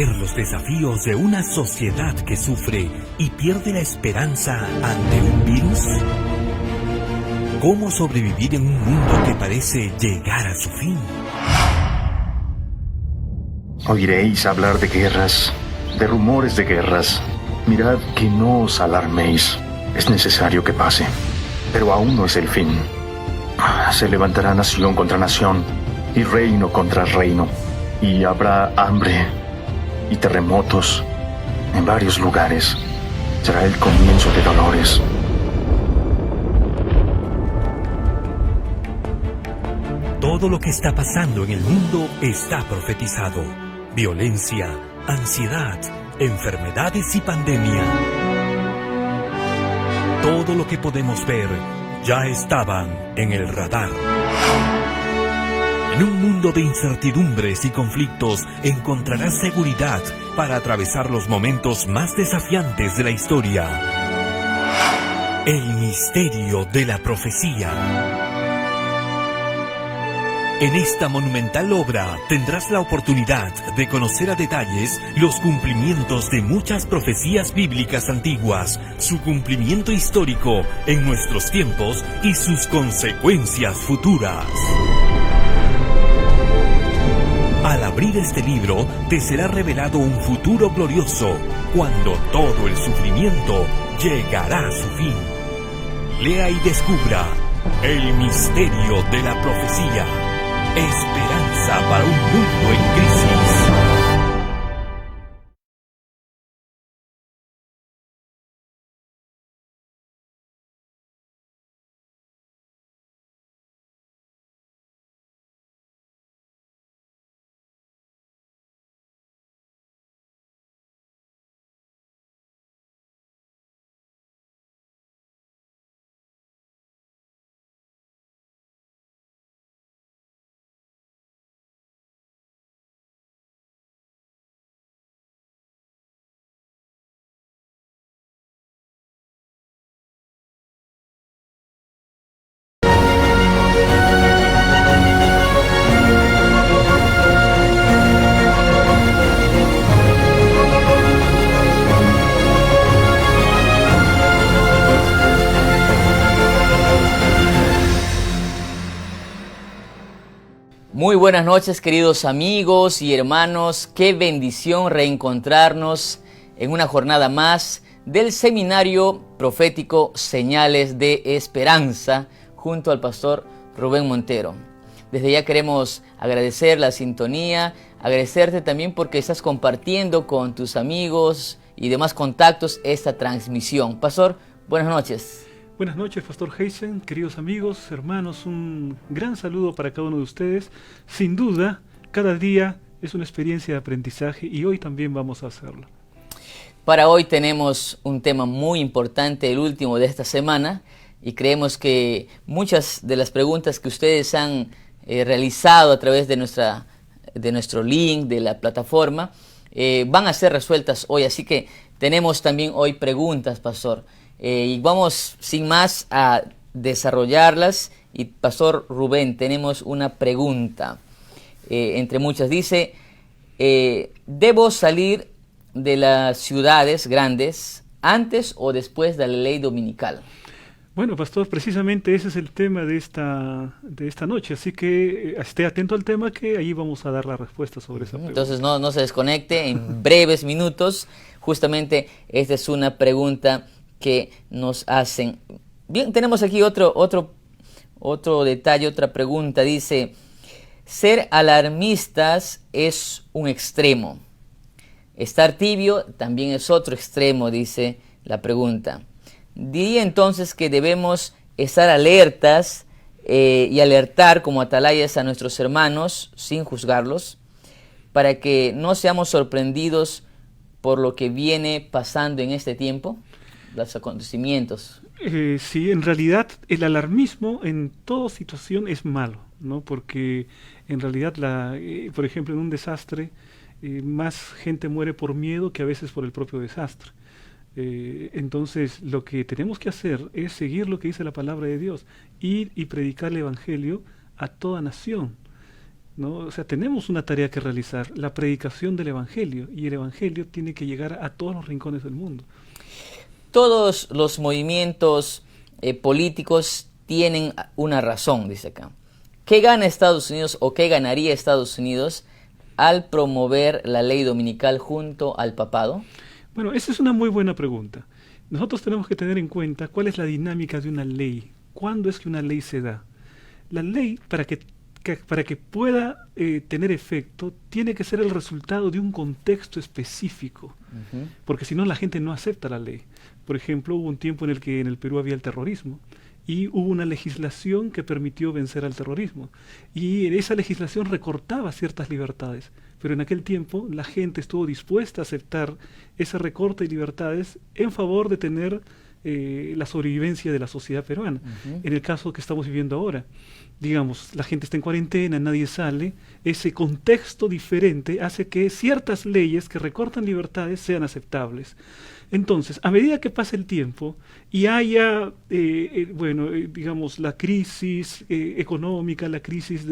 comprender los desafíos de una sociedad que sufre y pierde la esperanza ante un virus? ¿Cómo sobrevivir en un mundo que parece llegar a su fin? Oiréis hablar de guerras, de rumores de guerras. Mirad que no os alarméis. Es necesario que pase, pero aún no es el fin. Se levantará nación contra nación y reino contra reino, y habrá hambre y terremotos en varios lugares. Será el comienzo de dolores. Todo lo que está pasando en el mundo está profetizado. Violencia, ansiedad, enfermedades y pandemia. Todo lo que podemos ver ya estaban en el radar. En un mundo de incertidumbres y conflictos encontrarás seguridad para atravesar los momentos más desafiantes de la historia. El misterio de la profecía. En esta monumental obra tendrás la oportunidad de conocer a detalles los cumplimientos de muchas profecías bíblicas antiguas, su cumplimiento histórico en nuestros tiempos y sus consecuencias futuras. Al abrir este libro, te será revelado un futuro glorioso, cuando todo el sufrimiento llegará a su fin. Lea y descubra el misterio de la profecía. Esperanza para un mundo en crisis. Muy buenas noches, queridos amigos y hermanos. Qué bendición reencontrarnos en una jornada más del Seminario Profético Señales de Esperanza junto al pastor Rubén Montero. Desde ya queremos agradecer la sintonía, agradecerte también porque estás compartiendo con tus amigos y demás contactos esta transmisión. Pastor, buenas noches. Buenas noches, Pastor Heisen, queridos amigos, hermanos, un gran saludo para cada uno de ustedes. Sin duda, cada día es una experiencia de aprendizaje y hoy también vamos a hacerlo. Para hoy tenemos un tema muy importante, el último de esta semana, y creemos que muchas de las preguntas que ustedes han realizado a través de nuestro link, de la plataforma, van a ser resueltas hoy. Así que tenemos también hoy preguntas, Pastor. Y vamos sin más a desarrollarlas. Y Pastor Rubén, tenemos una pregunta, entre muchas. Dice, ¿debo salir de las ciudades grandes antes o después de la ley dominical? Bueno, Pastor, precisamente ese es el tema de esta noche, así que esté atento al tema, que ahí vamos a dar la respuesta sobre esa pregunta. Entonces no se desconecte, en breves minutos. Justamente esta es una pregunta que nos hacen. Bien, tenemos aquí otro detalle, otra pregunta. Dice, ser alarmistas es un extremo. Estar tibio también es otro extremo, dice la pregunta. Diría entonces que debemos estar alertas y alertar como atalayas a nuestros hermanos sin juzgarlos, para que no seamos sorprendidos por lo que viene pasando en este tiempo. Los acontecimientos. Sí, en realidad el alarmismo en toda situación es malo, ¿no? Porque en realidad, por ejemplo, en un desastre, más gente muere por miedo que a veces por el propio desastre. Entonces, lo que tenemos que hacer es seguir lo que dice la palabra de Dios, ir y predicar el Evangelio a toda nación. ¿no? O sea, tenemos una tarea que realizar, la predicación del Evangelio, y el Evangelio tiene que llegar a todos los rincones del mundo. Todos los movimientos políticos tienen una razón, dice acá. ¿Qué gana Estados Unidos o qué ganaría Estados Unidos al promover la ley dominical junto al papado? Bueno, esa es una muy buena pregunta. Nosotros tenemos que tener en cuenta cuál es la dinámica de una ley. ¿Cuándo es que una ley se da? La ley, para que pueda tener efecto, tiene que ser el resultado de un contexto específico, porque si no la gente no acepta la ley. Por ejemplo, hubo un tiempo en el que en el Perú había el terrorismo, y hubo una legislación que permitió vencer al terrorismo, y esa legislación recortaba ciertas libertades, pero en aquel tiempo la gente estuvo dispuesta a aceptar ese recorte de libertades en favor de tener la sobrevivencia de la sociedad peruana. En el caso que estamos viviendo ahora, digamos, la gente está en cuarentena, nadie sale, ese contexto diferente hace que ciertas leyes que recortan libertades sean aceptables. Entonces, a medida que pasa el tiempo y haya, digamos, la crisis económica, la crisis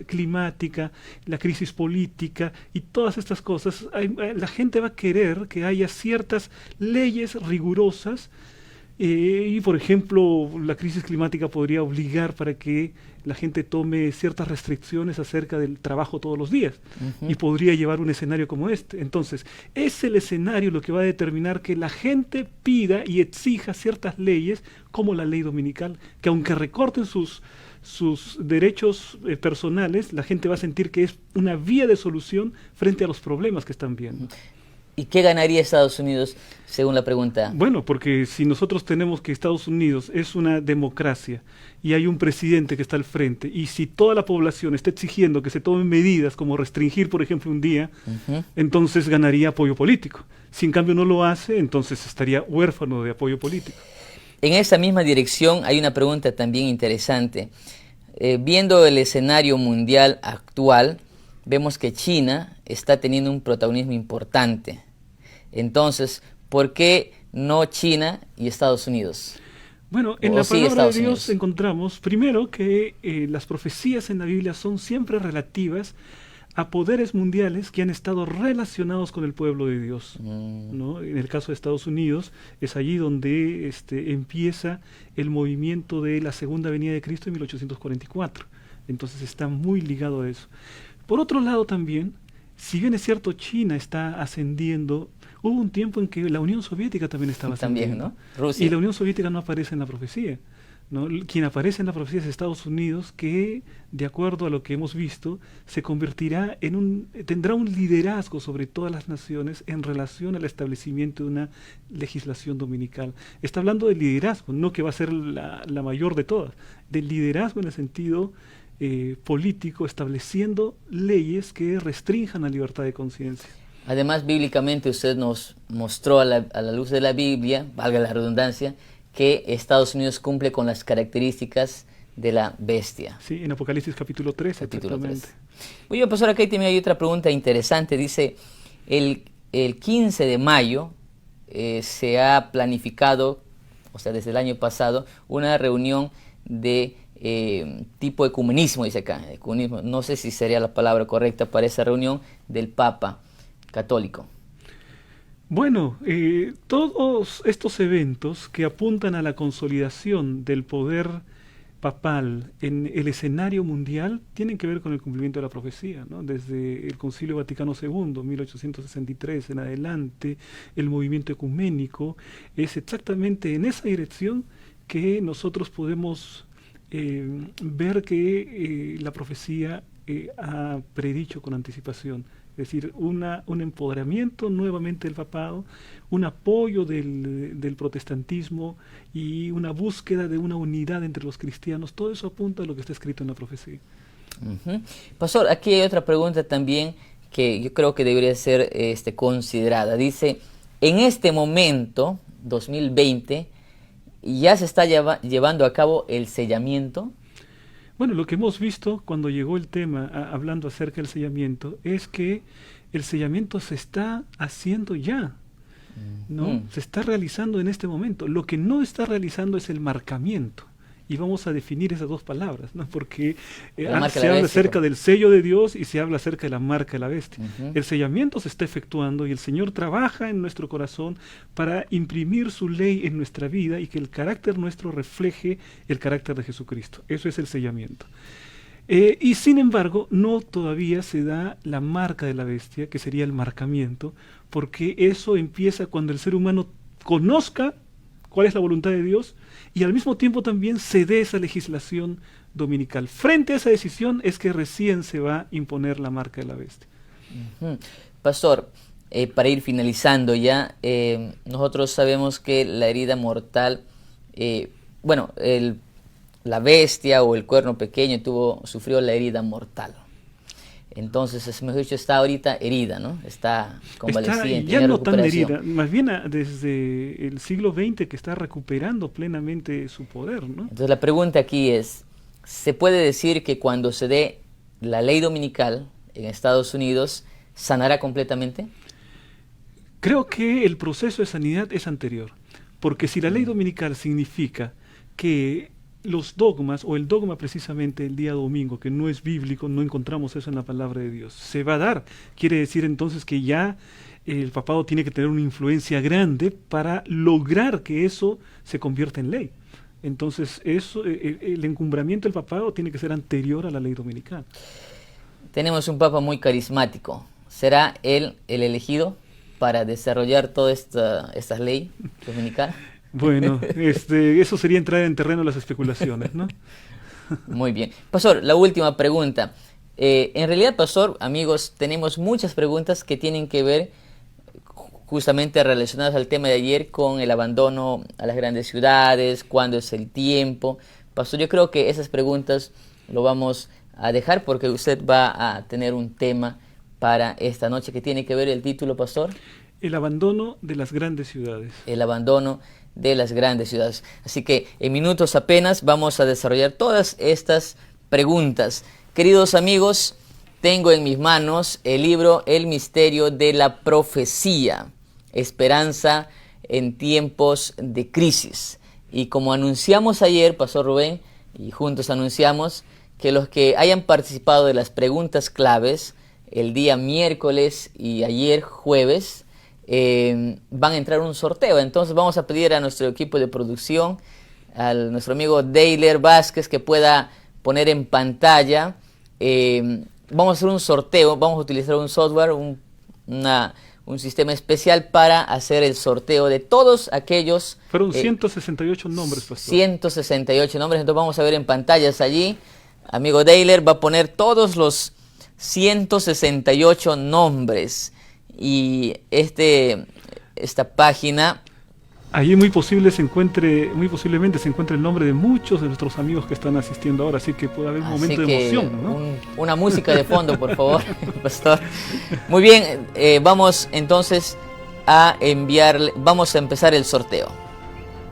climática, la crisis política y todas estas cosas, la gente va a querer que haya ciertas leyes rigurosas. Y por ejemplo, la crisis climática podría obligar para que la gente tome ciertas restricciones acerca del trabajo todos los días, y podría llevar un escenario como este. Entonces, es el escenario lo que va a determinar que la gente pida y exija ciertas leyes, como la ley dominical, que aunque recorten sus derechos personales, la gente va a sentir que es una vía de solución frente a los problemas que están viendo. ¿Y qué ganaría Estados Unidos, según la pregunta? Bueno, porque si nosotros tenemos que Estados Unidos es una democracia y hay un presidente que está al frente, y si toda la población está exigiendo que se tomen medidas como restringir, por ejemplo, un día, entonces ganaría apoyo político. Si en cambio no lo hace, entonces estaría huérfano de apoyo político. En esa misma dirección hay una pregunta también interesante. Viendo el escenario mundial actual, vemos que China está teniendo un protagonismo importante. Entonces, ¿por qué no China y Estados Unidos? Bueno, en la palabra de Dios encontramos, primero, que las profecías en la Biblia son siempre relativas a poderes mundiales que han estado relacionados con el pueblo de Dios, ¿no? En el caso de Estados Unidos, es allí donde empieza el movimiento de la segunda venida de Cristo en 1844. Entonces está muy ligado a eso. Por otro lado también, si bien es cierto China está ascendiendo, hubo un tiempo en que la Unión Soviética también estaba ascendiendo. También, ¿no? Rusia. Y la Unión Soviética no aparece en la profecía, ¿no? Quien aparece en la profecía es Estados Unidos, que, de acuerdo a lo que hemos visto, se convertirá tendrá un liderazgo sobre todas las naciones en relación al establecimiento de una legislación dominical. Está hablando de liderazgo, no que va a ser la mayor de todas, del liderazgo en el sentido político, estableciendo leyes que restrinjan la libertad de conciencia. Además, bíblicamente usted nos mostró a la luz de la Biblia, valga la redundancia, que Estados Unidos cumple con las características de la bestia. Sí, en Apocalipsis capítulo 13, exactamente. Muy bien, pastor, aquí también hay otra pregunta interesante. Dice, el 15 de mayo se ha planificado, o sea, desde el año pasado, una reunión de tipo ecumenismo, dice acá, ecumenismo, no sé si sería la palabra correcta para esa reunión, del Papa católico. Bueno, todos estos eventos que apuntan a la consolidación del poder papal en el escenario mundial tienen que ver con el cumplimiento de la profecía, ¿no? Desde el Concilio Vaticano II, 1863 en adelante, el movimiento ecuménico, es exactamente en esa dirección que nosotros podemos ver que la profecía ha predicho con anticipación. Es decir, un empoderamiento nuevamente del papado, un apoyo del protestantismo y una búsqueda de una unidad entre los cristianos. Todo eso apunta a lo que está escrito en la profecía. Pastor, aquí hay otra pregunta también que yo creo que debería ser considerada. Dice, en este momento, 2020, ¿ya se está llevando a cabo el sellamiento? Bueno, lo que hemos visto cuando llegó el tema, hablando acerca del sellamiento, es que el sellamiento se está haciendo ya, ¿no? Se está realizando en este momento. Lo que no está realizando es el marcamiento. y vamos a definir esas dos palabras, ¿no? Porque La marca se de la habla bestia, acerca del sello de Dios y se habla acerca de la marca de la bestia. Ujú. El sellamiento se está efectuando y el Señor trabaja en nuestro corazón para imprimir su ley en nuestra vida y que el carácter nuestro refleje el carácter de Jesucristo. Eso es el sellamiento. Y sin embargo, no todavía se da la marca de la bestia, que sería el marcamiento, porque eso empieza cuando el ser humano conozca cuál es la voluntad de Dios y al mismo tiempo también se dé esa legislación dominical. Frente a esa decisión es que recién se va a imponer la marca de la bestia. Ujú. Pastor, para ir finalizando ya, nosotros sabemos que la herida mortal, la bestia o el cuerno pequeño sufrió la herida mortal. Entonces, es mejor dicho, está ahorita herida, ¿no? Está convaleciente. Ya en no tan recuperación. herida, más bien desde el siglo XX que está recuperando plenamente su poder, ¿no? Entonces, la pregunta aquí es, ¿se puede decir que cuando se dé la ley dominical en Estados Unidos, sanará completamente? Creo que el proceso de sanidad es anterior, porque si la ley dominical significa que los dogmas, o el dogma precisamente el día domingo, que no es bíblico, no encontramos eso en la palabra de Dios, se va a dar. Quiere decir entonces que ya el papado tiene que tener una influencia grande para lograr que eso se convierta en ley. Entonces eso, el encumbramiento del papado tiene que ser anterior a la ley dominical. Tenemos un papa muy carismático. ¿Será él el elegido para desarrollar toda esta ley dominical? Bueno, eso sería entrar en terreno de las especulaciones, ¿no? Muy bien. Pastor, la última pregunta. En realidad, Pastor, amigos, tenemos muchas preguntas que tienen que ver justamente relacionadas al tema de ayer con el abandono a las grandes ciudades, cuándo es el tiempo. Pastor, yo creo que esas preguntas lo vamos a dejar porque usted va a tener un tema para esta noche que tiene que ver el título, Pastor. El abandono de las grandes ciudades. El abandono de las grandes ciudades. Así que en minutos apenas vamos a desarrollar todas estas preguntas. Queridos amigos, tengo en mis manos el libro El misterio de la profecía, esperanza en tiempos de crisis. Y como anunciamos ayer, Pastor Rubén, y juntos anunciamos que los que hayan participado de las preguntas claves el día miércoles y ayer jueves, van a entrar en un sorteo. Entonces vamos a pedir a nuestro equipo de producción, a nuestro amigo Deiler Vázquez, que pueda poner en pantalla. Vamos a hacer un sorteo, vamos a utilizar un software, un sistema especial para hacer el sorteo de todos aquellos... Fueron 168 nombres, Pastor. 168 nombres, entonces vamos a ver en pantallas allí. Amigo Deiler va a poner todos los 168 nombres. Y esta página... Allí muy posiblemente se encuentre el nombre de muchos de nuestros amigos que están asistiendo ahora, así que puede haber un momento de emoción, ¿no? Una música de fondo, por favor, Pastor. Muy bien, vamos entonces vamos a empezar el sorteo.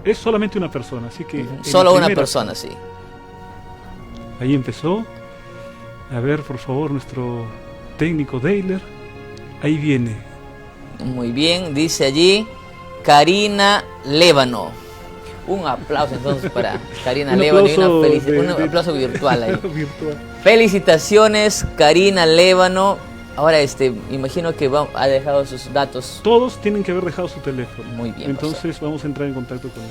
Es solamente una persona, así que... Solo una persona, sí. Ahí empezó. A ver, por favor, nuestro técnico Deiler. Ahí viene. Muy bien, dice allí Karina Lévano. Un aplauso entonces para Karina Lévano y un aplauso virtual ahí. Felicitaciones, Karina Lévano. Ahora imagino que ha dejado sus datos. Todos tienen que haber dejado su teléfono. Muy bien. Entonces Pastor, vamos a entrar en contacto con él.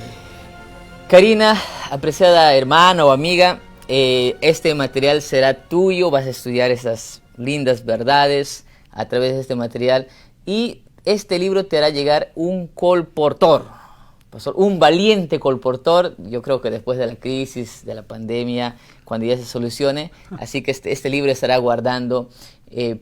Karina, apreciada hermana o amiga, este material será tuyo. Vas a estudiar esas lindas verdades a través de este material, y este libro te hará llegar un colportor, Pastor, un valiente colportor. Yo creo que después de la crisis, de la pandemia, cuando ya se solucione, así que este libro estará guardando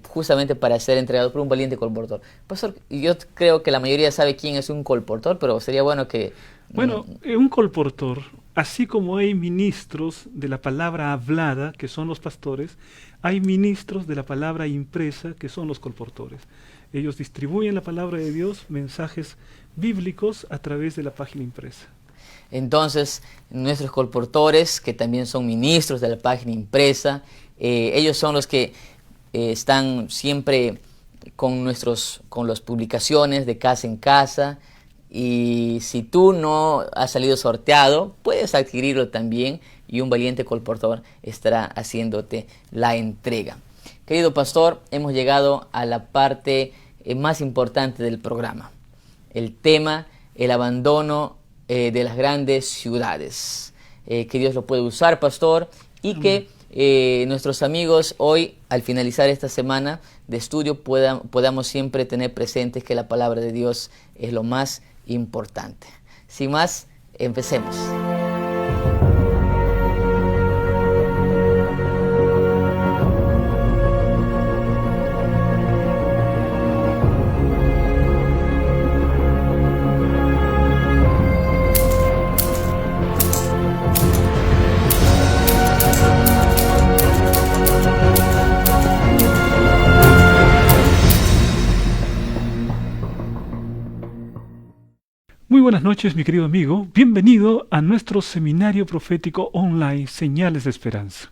justamente para ser entregado por un valiente colportor. Pastor, yo creo que la mayoría sabe quién es un colportor, pero sería bueno que... Bueno, un colportor, así como hay ministros de la palabra hablada, que son los pastores, hay ministros de la palabra impresa, que son los colportores. Ellos distribuyen la palabra de Dios, mensajes bíblicos, a través de la página impresa. Entonces, nuestros colportores, que también son ministros de la página impresa, ellos son los que están siempre con las publicaciones de casa en casa. Y si tú no has salido sorteado, puedes adquirirlo también y un valiente colportor estará haciéndote la entrega. Querido pastor, hemos llegado a la parte más importante del programa. El tema, el abandono de las grandes ciudades. Que Dios lo puede usar, pastor, y que nuestros amigos hoy, al finalizar esta semana de estudio, podamos siempre tener presentes que la palabra de Dios es lo más importante. Sin más, empecemos. Muy buenas noches, mi querido amigo. Bienvenido a nuestro seminario profético online Señales de Esperanza.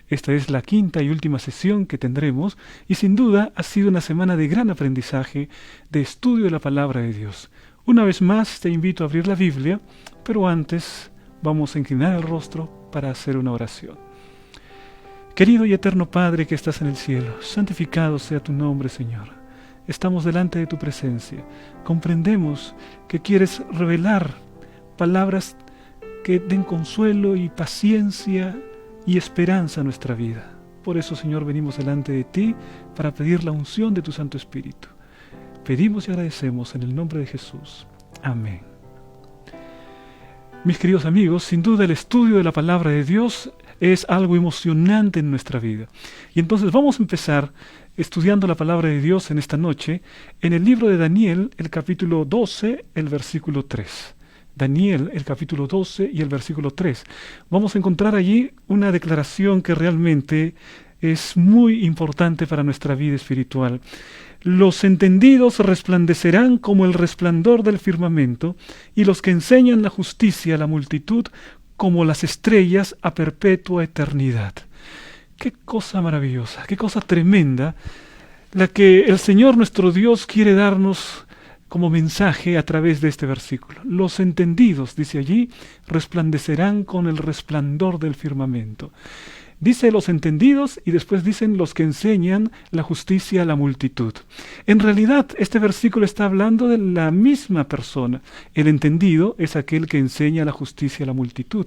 Esta es la quinta y última sesión que tendremos y sin duda ha sido una semana de gran aprendizaje, de estudio de la palabra de Dios. Una vez más te invito a abrir la Biblia, pero antes vamos a inclinar el rostro para hacer una oración. Querido y eterno Padre que estás en el cielo, santificado sea tu nombre, Señor. Estamos delante de tu presencia. Comprendemos que quieres revelar palabras que den consuelo y paciencia y esperanza a nuestra vida. Por eso, Señor, venimos delante de ti para pedir la unción de tu Santo Espíritu. Pedimos y agradecemos en el nombre de Jesús. Amén. Mis queridos amigos, sin duda el estudio de la palabra de Dios es algo emocionante en nuestra vida. Y entonces vamos a empezar estudiando la palabra de Dios en esta noche, en el libro de Daniel, el capítulo 12, el versículo 3. Daniel, el capítulo 12 y el versículo 3. Vamos a encontrar allí una declaración que realmente es muy importante para nuestra vida espiritual. Los entendidos resplandecerán como el resplandor del firmamento, y los que enseñan la justicia a la multitud como las estrellas a perpetua eternidad. Qué cosa maravillosa, qué cosa tremenda la que el Señor nuestro Dios quiere darnos como mensaje a través de este versículo. Los entendidos, dice allí, resplandecerán con el resplandor del firmamento. Dice los entendidos y después dicen los que enseñan la justicia a la multitud. En realidad, este versículo está hablando de la misma persona. El entendido es aquel que enseña la justicia a la multitud.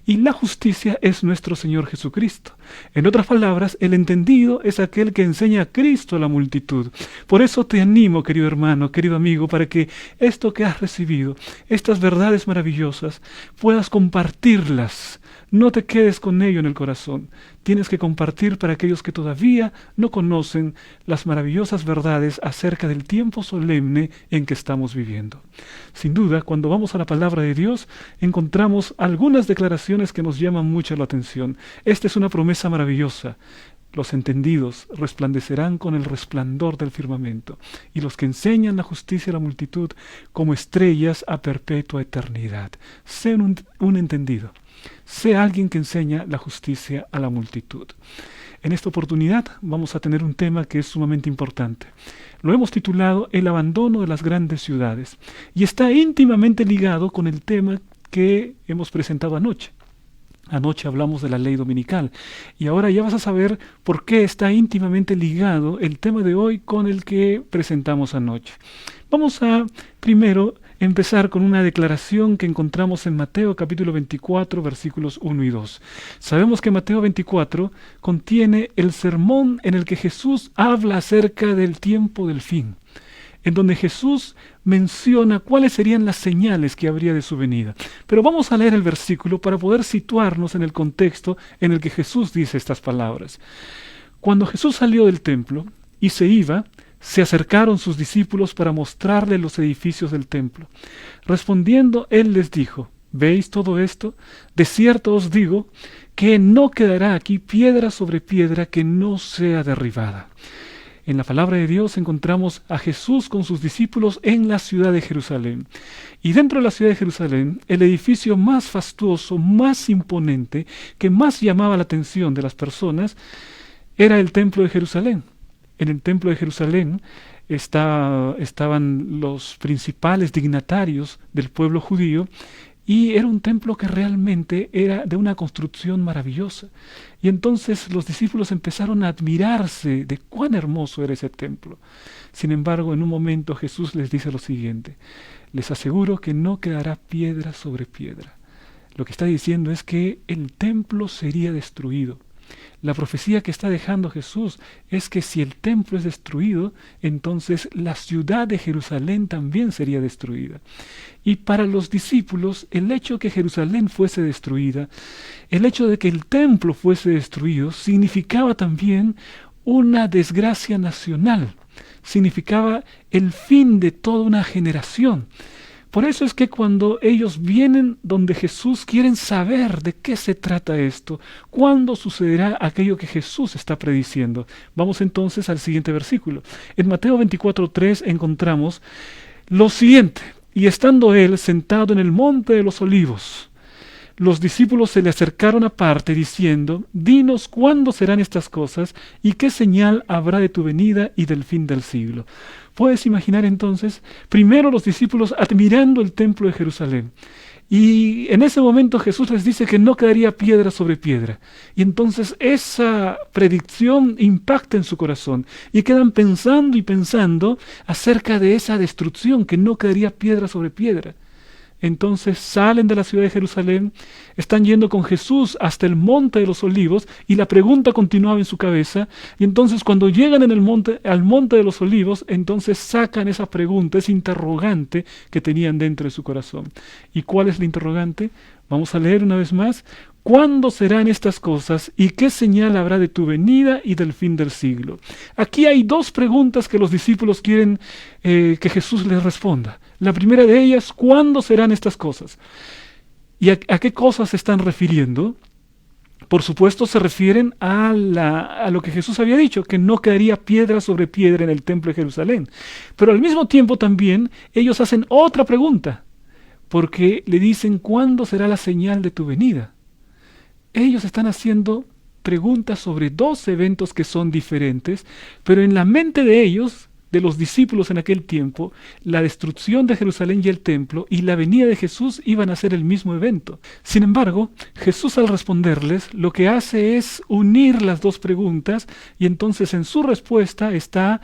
Y la justicia es nuestro Señor Jesucristo. En otras palabras, el entendido es aquel que enseña a Cristo a la multitud. Por eso te animo, querido hermano, querido amigo, para que esto que has recibido, estas verdades maravillosas, puedas compartirlas. No te quedes con ello en el corazón. Tienes que compartir para aquellos que todavía no conocen las maravillosas verdades acerca del tiempo solemne en que estamos viviendo. Sin duda, cuando vamos a la palabra de Dios, encontramos algunas declaraciones que nos llaman mucho la atención. Esta es una promesa maravillosa. Los entendidos resplandecerán con el resplandor del firmamento, y los que enseñan la justicia a la multitud como estrellas a perpetua eternidad. Sé un entendido. Sé alguien que enseña la justicia a la multitud. En esta oportunidad vamos a tener un tema que es sumamente importante. Lo hemos titulado El abandono de las grandes ciudades, y está íntimamente ligado con el tema que hemos presentado anoche. Anoche hablamos de la ley dominical y ahora ya vas a saber por qué está íntimamente ligado el tema de hoy con el que presentamos anoche. Vamos a primero empezar con una declaración que encontramos en Mateo capítulo 24 versículos 1 y 2. Sabemos que Mateo 24 contiene el sermón en el que Jesús habla acerca del tiempo del fin, en donde Jesús menciona cuáles serían las señales que habría de su venida. Pero vamos a leer el versículo para poder situarnos en el contexto en el que Jesús dice estas palabras. Cuando Jesús salió del templo y se iba, se acercaron sus discípulos para mostrarle los edificios del templo. Respondiendo, él les dijo: ¿Veis todo esto? De cierto os digo que no quedará aquí piedra sobre piedra que no sea derribada. En la palabra de Dios encontramos a Jesús con sus discípulos en la ciudad de Jerusalén. Y dentro de la ciudad de Jerusalén, el edificio más fastuoso, más imponente, que más llamaba la atención de las personas, era el templo de Jerusalén. En el templo de Jerusalén estaban los principales dignatarios del pueblo judío, y era un templo que realmente era de una construcción maravillosa. Y entonces los discípulos empezaron a admirarse de cuán hermoso era ese templo. Sin embargo, en un momento Jesús les dice lo siguiente: les aseguro que no quedará piedra sobre piedra. Lo que está diciendo es que el templo sería destruido. La profecía que está dejando Jesús es que si el templo es destruido, entonces la ciudad de Jerusalén también sería destruida. Y para los discípulos, el hecho de que Jerusalén fuese destruida, el hecho de que el templo fuese destruido, significaba también una desgracia nacional, significaba el fin de toda una generación. Por eso es que cuando ellos vienen donde Jesús, quieren saber de qué se trata esto, cuándo sucederá aquello que Jesús está prediciendo. Vamos entonces al siguiente versículo. En Mateo 24:3 encontramos lo siguiente: y estando él sentado en el monte de los olivos, los discípulos se le acercaron aparte diciendo: dinos cuándo serán estas cosas y qué señal habrá de tu venida y del fin del siglo. Puedes imaginar entonces, primero los discípulos admirando el templo de Jerusalén. Y en ese momento Jesús les dice que no quedaría piedra sobre piedra. Y entonces esa predicción impacta en su corazón. Y quedan pensando y pensando acerca de esa destrucción, que no quedaría piedra sobre piedra. Entonces salen de la ciudad de Jerusalén, están yendo con Jesús hasta el monte de los olivos, y la pregunta continuaba en su cabeza. Y entonces cuando llegan al monte de los olivos, entonces sacan esa pregunta, ese interrogante que tenían dentro de su corazón. ¿Y cuál es el interrogante? Vamos a leer una vez más. ¿Cuándo serán estas cosas y qué señal habrá de tu venida y del fin del siglo? Aquí hay dos preguntas que los discípulos quieren que Jesús les responda. La primera de ellas: ¿cuándo serán estas cosas? ¿Y a qué cosas se están refiriendo? Por supuesto se refieren a lo que Jesús había dicho, que no quedaría piedra sobre piedra en el templo de Jerusalén. Pero al mismo tiempo también ellos hacen otra pregunta, porque le dicen: ¿cuándo será la señal de tu venida? Ellos están haciendo preguntas sobre dos eventos que son diferentes, pero en la mente de ellos, de los discípulos en aquel tiempo, la destrucción de Jerusalén y el templo y la venida de Jesús iban a ser el mismo evento. Sin embargo, Jesús, al responderles, lo que hace es unir las dos preguntas, y entonces en su respuesta está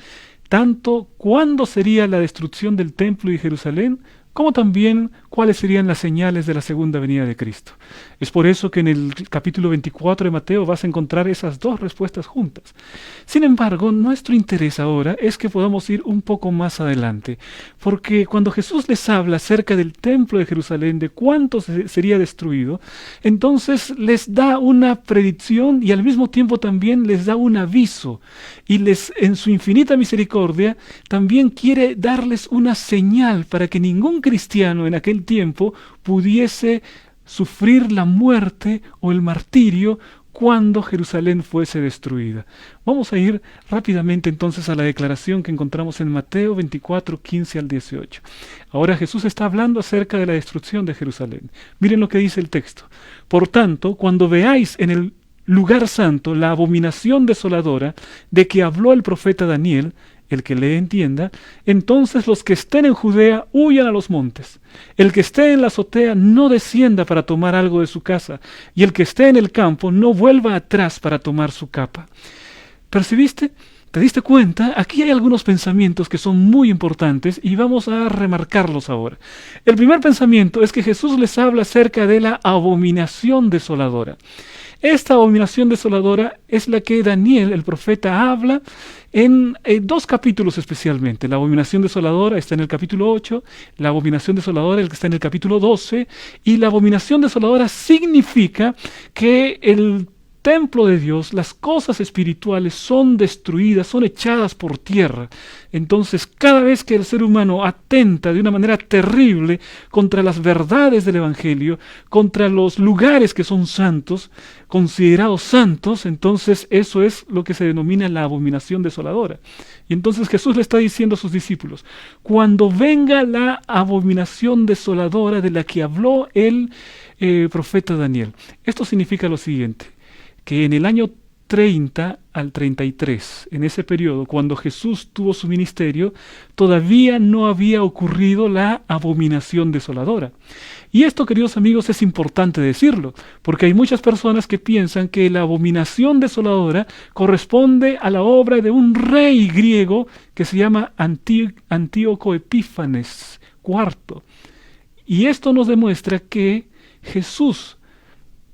tanto cuándo sería la destrucción del templo y Jerusalén, como también cuáles serían las señales de la segunda venida de Cristo. Es por eso que en el capítulo 24 de Mateo vas a encontrar esas dos respuestas juntas. Sin embargo, nuestro interés ahora es que podamos ir un poco más adelante, porque cuando Jesús les habla acerca del templo de Jerusalén, de cuánto sería destruido, entonces les da una predicción y al mismo tiempo también les da un aviso, y en su infinita misericordia también quiere darles una señal para que ningún cristiano en aquel tiempo pudiese sufrir la muerte o el martirio cuando Jerusalén fuese destruida. Vamos a ir rápidamente entonces a la declaración que encontramos en Mateo 24, 15 al 18. Ahora Jesús está hablando acerca de la destrucción de Jerusalén. Miren lo que dice el texto. Por tanto, cuando veáis en el lugar santo la abominación desoladora de que habló el profeta Daniel, el que le entienda, entonces los que estén en Judea huyan a los montes. El que esté en la azotea no descienda para tomar algo de su casa, y el que esté en el campo no vuelva atrás para tomar su capa. ¿Percibiste? ¿Te diste cuenta? Aquí hay algunos pensamientos que son muy importantes y vamos a remarcarlos ahora. El primer pensamiento es que Jesús les habla acerca de la abominación desoladora. Esta abominación desoladora es la que Daniel, el profeta, habla en dos capítulos especialmente. La abominación desoladora está en el capítulo 8, la abominación desoladora está en el capítulo 12, y la abominación desoladora significa que el templo de Dios, las cosas espirituales son destruidas, son echadas por tierra. Entonces, cada vez que el ser humano atenta de una manera terrible contra las verdades del Evangelio, contra los lugares que son santos, considerados santos, entonces eso es lo que se denomina la abominación desoladora. Y entonces Jesús le está diciendo a sus discípulos: cuando venga la abominación desoladora de la que habló el profeta Daniel, esto significa lo siguiente: que en el año 30 al 33, en ese periodo, cuando Jesús tuvo su ministerio, todavía no había ocurrido la abominación desoladora. Y esto, queridos amigos, es importante decirlo, porque hay muchas personas que piensan que la abominación desoladora corresponde a la obra de un rey griego que se llama Antíoco Epífanes IV. Y esto nos demuestra que Jesús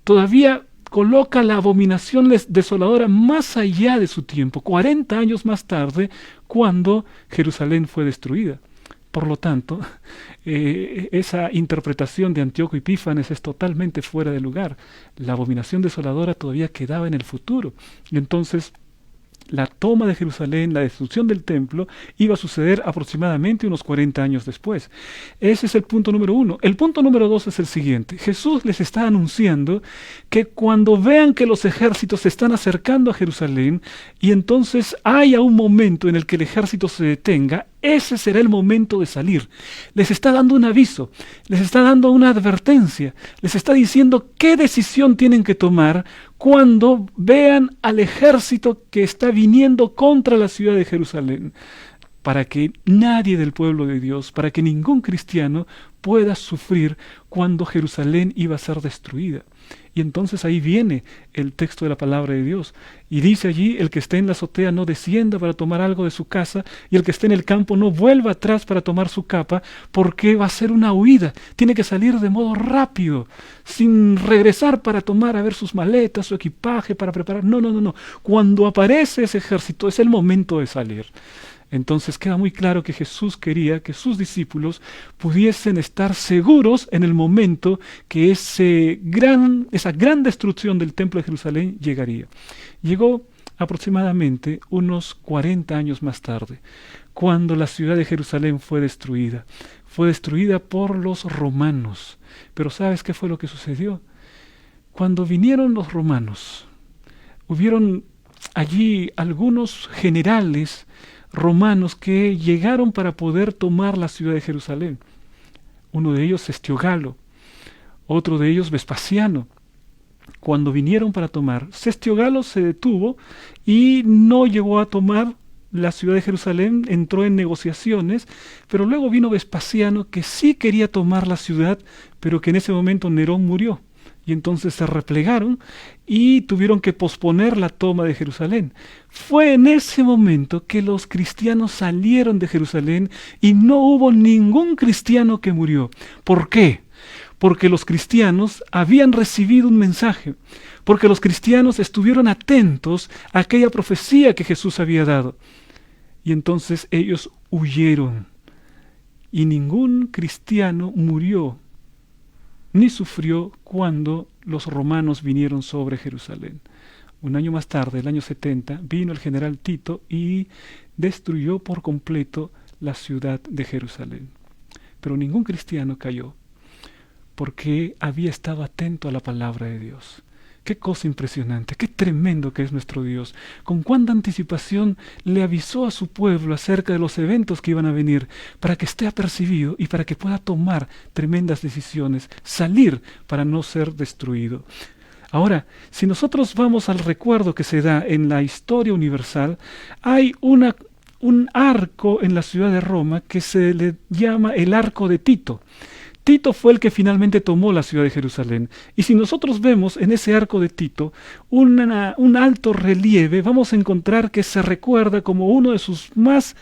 todavía coloca la abominación desoladora más allá de su tiempo, 40 años más tarde, cuando Jerusalén fue destruida. Por lo tanto, esa interpretación de Antíoco Epífanes es totalmente fuera de lugar. La abominación desoladora todavía quedaba en el futuro. Y entonces, la toma de Jerusalén, la destrucción del templo, iba a suceder aproximadamente unos 40 años después. Ese es el punto número 1. El punto número 2 es el siguiente. Jesús les está anunciando que cuando vean que los ejércitos se están acercando a Jerusalén y entonces haya un momento en el que el ejército se detenga, ese será el momento de salir. Les está dando un aviso, les está dando una advertencia, les está diciendo qué decisión tienen que tomar cuando vean al ejército que está viniendo contra la ciudad de Jerusalén, para que nadie del pueblo de Dios, para que ningún cristiano pueda sufrir cuando Jerusalén iba a ser destruida. Y entonces ahí viene el texto de la palabra de Dios. Y dice allí, el que esté en la azotea no descienda para tomar algo de su casa, y el que esté en el campo no vuelva atrás para tomar su capa, porque va a ser una huida. Tiene que salir de modo rápido, sin regresar para tomar a ver sus maletas, su equipaje, para preparar. No. Cuando aparece ese ejército es el momento de salir. Entonces queda muy claro que Jesús quería que sus discípulos pudiesen estar seguros en el momento que esa gran destrucción del templo de Jerusalén llegaría. Llegó aproximadamente unos 40 años más tarde, cuando la ciudad de Jerusalén fue destruida. Fue destruida por los romanos. Pero ¿sabes qué fue lo que sucedió? Cuando vinieron los romanos, hubieron allí algunos generales romanos que llegaron para poder tomar la ciudad de Jerusalén. Uno de ellos Sestiogalo, otro de ellos Vespasiano. Cuando vinieron para tomar, Sestiogalo se detuvo y no llegó a tomar la ciudad de Jerusalén, entró en negociaciones, pero luego vino Vespasiano, que sí quería tomar la ciudad, pero que en ese momento Nerón murió. Y entonces se replegaron y tuvieron que posponer la toma de Jerusalén. Fue en ese momento que los cristianos salieron de Jerusalén y no hubo ningún cristiano que murió. ¿Por qué? Porque los cristianos habían recibido un mensaje, porque los cristianos estuvieron atentos a aquella profecía que Jesús había dado. Y entonces ellos huyeron y ningún cristiano murió ni sufrió cuando los romanos vinieron sobre Jerusalén. Un año más tarde, el año 70, vino el general Tito y destruyó por completo la ciudad de Jerusalén. Pero ningún cristiano cayó, porque había estado atento a la palabra de Dios. Qué cosa impresionante, qué tremendo que es nuestro Dios. Con cuánta anticipación le avisó a su pueblo acerca de los eventos que iban a venir, para que esté apercibido y para que pueda tomar tremendas decisiones, salir para no ser destruido. Ahora, si nosotros vamos al recuerdo que se da en la historia universal, hay un arco en la ciudad de Roma que se le llama el Arco de Tito. Tito fue el que finalmente tomó la ciudad de Jerusalén. Y si nosotros vemos en ese arco de Tito un alto relieve, vamos a encontrar que se recuerda como una de sus más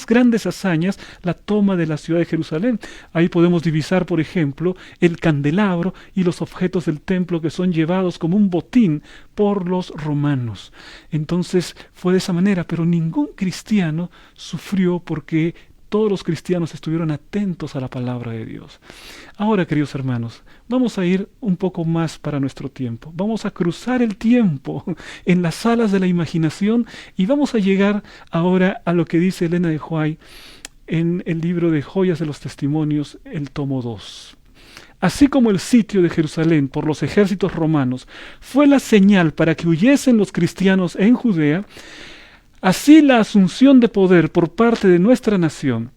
grandes hazañas, la toma de la ciudad de Jerusalén. Ahí podemos divisar, por ejemplo, el candelabro y los objetos del templo que son llevados como un botín por los romanos. Entonces fue de esa manera, pero ningún cristiano sufrió porque todos los cristianos estuvieron atentos a la palabra de Dios. Ahora, queridos hermanos, vamos a ir un poco más para nuestro tiempo. Vamos a cruzar el tiempo en las salas de la imaginación y vamos a llegar ahora a lo que dice Elena de White en el libro de Joyas de los Testimonios, el tomo 2. Así como el sitio de Jerusalén por los ejércitos romanos fue la señal para que huyesen los cristianos en Judea, así la asunción de poder por parte de nuestra nación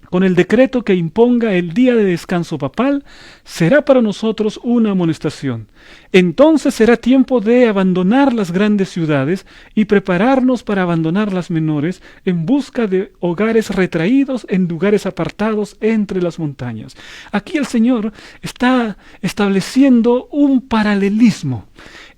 con el decreto que imponga el día de descanso papal, será para nosotros una amonestación. Entonces será tiempo de abandonar las grandes ciudades y prepararnos para abandonar las menores en busca de hogares retraídos en lugares apartados entre las montañas. Aquí el Señor está estableciendo un paralelismo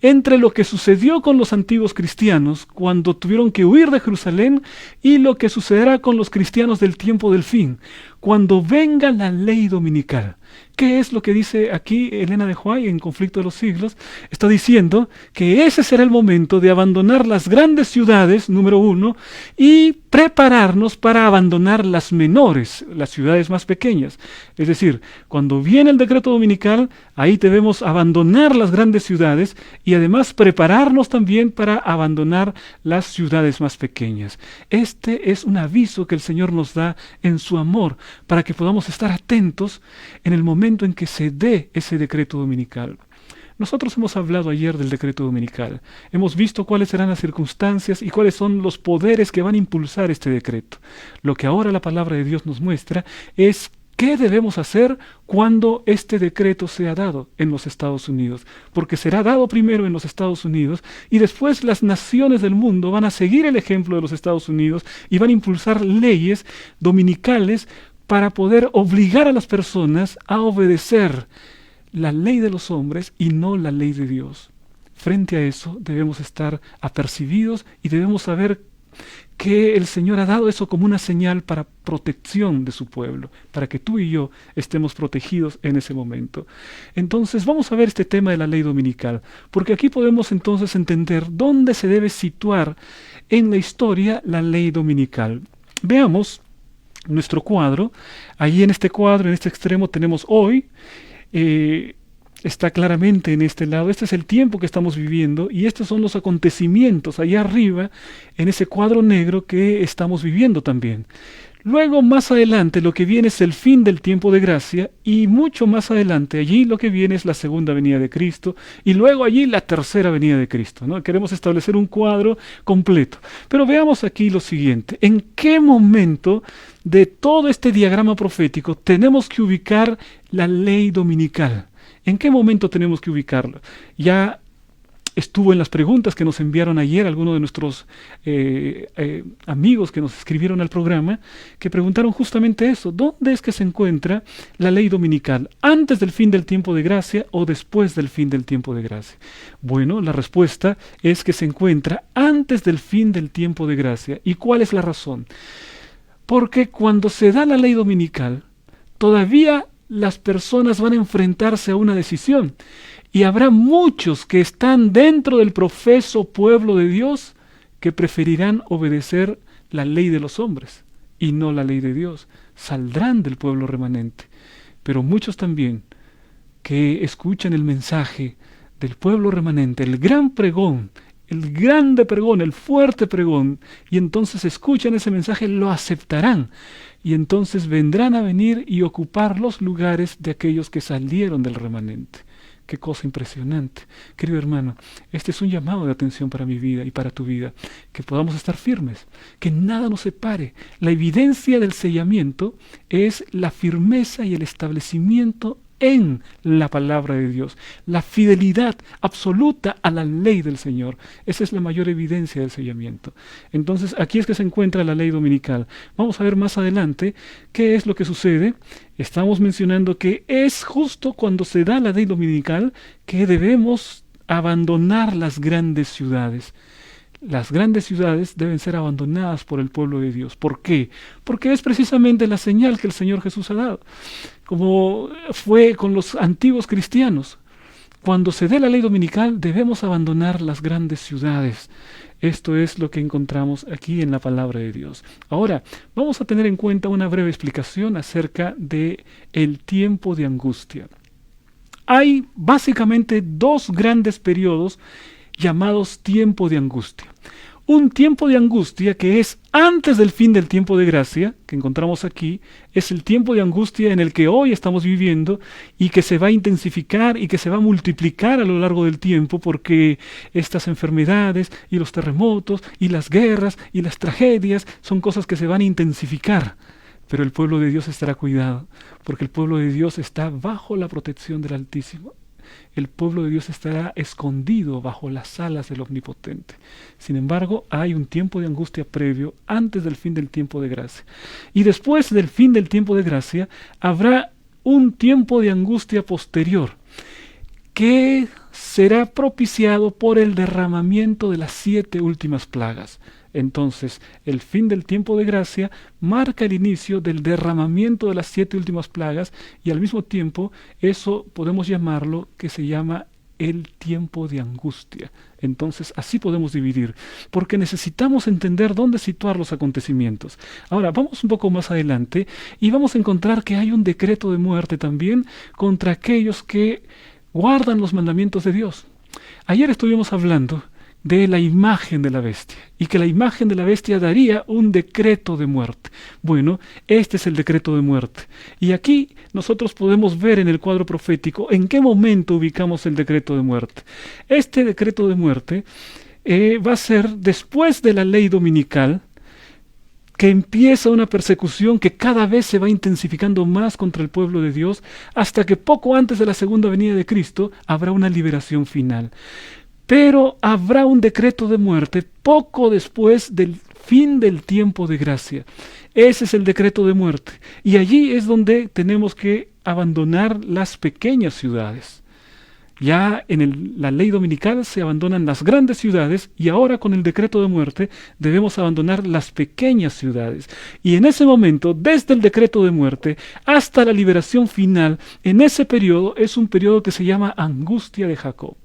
entre lo que sucedió con los antiguos cristianos cuando tuvieron que huir de Jerusalén y lo que sucederá con los cristianos del tiempo del fin, cuando venga la ley dominical. ¿Qué es lo que dice aquí Elena de White en Conflicto de los Siglos? Está diciendo que ese será el momento de abandonar las grandes ciudades, número uno, y prepararnos para abandonar las menores, las ciudades más pequeñas. Es decir, cuando viene el decreto dominical, ahí debemos abandonar las grandes ciudades y además prepararnos también para abandonar las ciudades más pequeñas. Este es un aviso que el Señor nos da en su amor, para que podamos estar atentos en el momento en que se dé ese decreto dominical. Nosotros hemos hablado ayer del decreto dominical. Hemos visto cuáles serán las circunstancias y cuáles son los poderes que van a impulsar este decreto. Lo que ahora la palabra de Dios nos muestra es qué debemos hacer cuando este decreto sea dado en los Estados Unidos. Porque será dado primero en los Estados Unidos y después las naciones del mundo van a seguir el ejemplo de los Estados Unidos y van a impulsar leyes dominicales para poder obligar a las personas a obedecer la ley de los hombres y no la ley de Dios. Frente a eso debemos estar apercibidos y debemos saber que el Señor ha dado eso como una señal para protección de su pueblo, para que tú y yo estemos protegidos en ese momento. Entonces vamos a ver este tema de la ley dominical, porque aquí podemos entonces entender dónde se debe situar en la historia la ley dominical. Veamos nuestro cuadro. Allí en este cuadro, en este extremo tenemos hoy, está claramente en este lado, este es el tiempo que estamos viviendo y estos son los acontecimientos allá arriba en ese cuadro negro que estamos viviendo también. Luego más adelante lo que viene es el fin del tiempo de gracia y mucho más adelante allí lo que viene es la segunda venida de Cristo y luego allí la tercera venida de Cristo, ¿no? Queremos establecer un cuadro completo. Pero veamos aquí lo siguiente, ¿en qué momento de todo este diagrama profético tenemos que ubicar la ley dominical? ¿En qué momento tenemos que ubicarlo? Ya estuvo en las preguntas que nos enviaron ayer algunos de nuestros amigos que nos escribieron al programa, que preguntaron justamente eso. ¿Dónde es que se encuentra la ley dominical? ¿Antes del fin del tiempo de gracia o después del fin del tiempo de gracia? Bueno, la respuesta es que se encuentra antes del fin del tiempo de gracia. ¿Y cuál es la razón? Porque cuando se da la ley dominical, todavía las personas van a enfrentarse a una decisión. Y habrá muchos que están dentro del profeso pueblo de Dios que preferirán obedecer la ley de los hombres y no la ley de Dios. Saldrán del pueblo remanente. Pero muchos también que escuchan el mensaje del pueblo remanente, el gran pregón, el grande pregón, el fuerte pregón, y entonces escuchan ese mensaje, lo aceptarán. Y entonces vendrán a venir y ocupar los lugares de aquellos que salieron del remanente. Qué cosa impresionante. Querido hermano, este es un llamado de atención para mi vida y para tu vida, que podamos estar firmes, que nada nos separe. La evidencia del sellamiento es la firmeza y el establecimiento en la palabra de Dios, la fidelidad absoluta a la ley del Señor. Esa es la mayor evidencia del sellamiento. Entonces, aquí es que se encuentra la ley dominical. Vamos a ver más adelante qué es lo que sucede. Estamos mencionando que es justo cuando se da la ley dominical que debemos abandonar las grandes ciudades. Las grandes ciudades deben ser abandonadas por el pueblo de Dios. ¿Por qué? Porque es precisamente la señal que el Señor Jesús ha dado, como fue con los antiguos cristianos. Cuando se dé la ley dominical debemos abandonar las grandes ciudades. Esto es lo que encontramos aquí en la palabra de Dios. Ahora, vamos a tener en cuenta una breve explicación acerca de el tiempo de angustia. Hay básicamente dos grandes periodos llamados tiempo de angustia. Un tiempo de angustia que es antes del fin del tiempo de gracia, que encontramos aquí, es el tiempo de angustia en el que hoy estamos viviendo y que se va a intensificar y que se va a multiplicar a lo largo del tiempo porque estas enfermedades y los terremotos y las guerras y las tragedias son cosas que se van a intensificar. pero el pueblo de Dios estará cuidado, porque el pueblo de Dios está bajo la protección del Altísimo. El pueblo de Dios estará escondido bajo las alas del Omnipotente. Sin embargo, hay un tiempo de angustia previo antes del fin del tiempo de gracia. Y después del fin del tiempo de gracia, habrá un tiempo de angustia posterior, que será propiciado por el derramamiento de las 7 últimas plagas. Entonces, el fin del tiempo de gracia marca el inicio del derramamiento de las 7 últimas plagas, y al mismo tiempo eso podemos llamarlo, que se llama el tiempo de angustia. Entonces así podemos dividir, porque necesitamos entender dónde situar los acontecimientos. Ahora vamos un poco más adelante y vamos a encontrar que hay un decreto de muerte también contra aquellos que guardan los mandamientos de Dios. Ayer estuvimos hablando de la imagen de la bestia, y que la imagen de la bestia daría un decreto de muerte. Bueno, este es el decreto de muerte. Y aquí nosotros podemos ver en el cuadro profético en qué momento ubicamos el decreto de muerte. Este decreto de muerte va a ser después de la ley dominical, que empieza una persecución que cada vez se va intensificando más contra el pueblo de Dios, hasta que poco antes de la segunda venida de Cristo habrá una liberación final. Pero habrá un decreto de muerte poco después del fin del tiempo de gracia. Ese es el decreto de muerte. Y allí es donde tenemos que abandonar las pequeñas ciudades. Ya en la ley dominical se abandonan las grandes ciudades, y ahora con el decreto de muerte debemos abandonar las pequeñas ciudades. Y en ese momento, desde el decreto de muerte hasta la liberación final, en ese periodo es un periodo que se llama angustia de Jacob.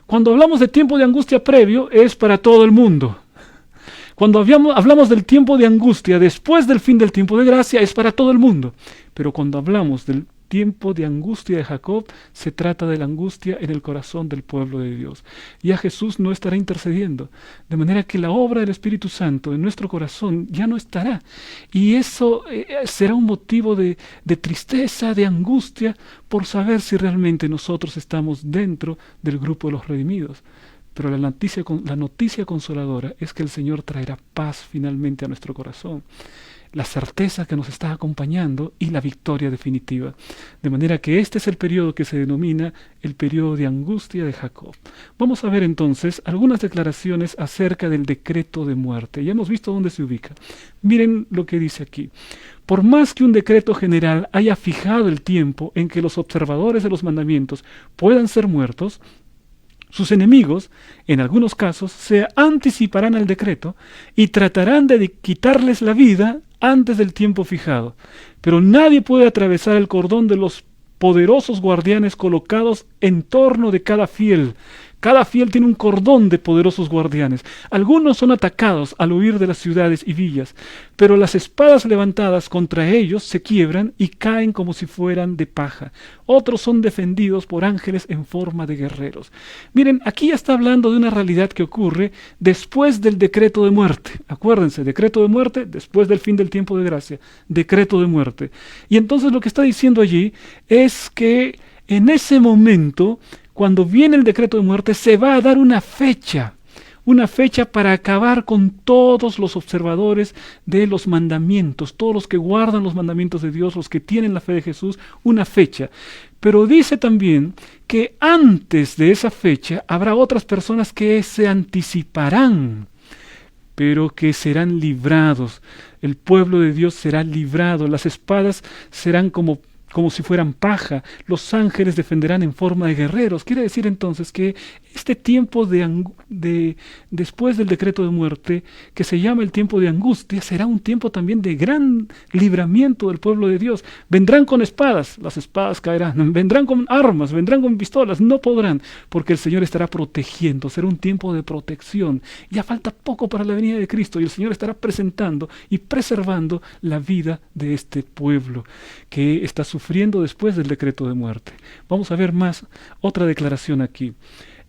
Cuando hablamos de tiempo de angustia previo, es para todo el mundo. Cuando hablamos del tiempo de angustia después del fin del tiempo de gracia, es para todo el mundo. Pero cuando hablamos del tiempo de angustia de Jacob, se trata de la angustia en el corazón del pueblo de Dios. Ya Jesús no estará intercediendo, de manera que la obra del Espíritu Santo en nuestro corazón ya no estará. Y eso será un motivo de tristeza, de angustia, por saber si realmente nosotros estamos dentro del grupo de los redimidos. Pero la noticia consoladora es que el Señor traerá paz finalmente a nuestro corazón, la certeza que nos está acompañando y la victoria definitiva. De manera que este es el periodo que se denomina el periodo de angustia de Jacob. Vamos a ver entonces algunas declaraciones acerca del decreto de muerte. Ya hemos visto dónde se ubica. Miren lo que dice aquí. Por más que un decreto general haya fijado el tiempo en que los observadores de los mandamientos puedan ser muertos, sus enemigos, en algunos casos, se anticiparán al decreto y tratarán de quitarles la vida antes del tiempo fijado. Pero nadie puede atravesar el cordón de los poderosos guardianes colocados en torno de cada fiel. Cada fiel tiene un cordón de poderosos guardianes. Algunos son atacados al huir de las ciudades y villas, pero las espadas levantadas contra ellos se quiebran y caen como si fueran de paja. Otros son defendidos por ángeles en forma de guerreros. Miren, aquí ya está hablando de una realidad que ocurre después del decreto de muerte. Acuérdense, decreto de muerte después del fin del tiempo de gracia. Decreto de muerte. Y entonces lo que está diciendo allí es que en ese momento, cuando viene el decreto de muerte, se va a dar una fecha para acabar con todos los observadores de los mandamientos, todos los que guardan los mandamientos de Dios, los que tienen la fe de Jesús, una fecha. Pero dice también que antes de esa fecha habrá otras personas que se anticiparán, pero que serán librados. El pueblo de Dios será librado, las espadas serán como si fueran paja, los ángeles defenderán en forma de guerreros. Quiere decir entonces que este tiempo después del decreto de muerte, que se llama el tiempo de angustia, será un tiempo también de gran libramiento del pueblo de Dios. Vendrán con espadas, las espadas caerán, vendrán con armas, vendrán con pistolas, no podrán, porque el Señor estará protegiendo, será un tiempo de protección. Ya falta poco para la venida de Cristo y el Señor estará presentando y preservando la vida de este pueblo que está sufriendo después del decreto de muerte. Vamos a ver más otra declaración aquí.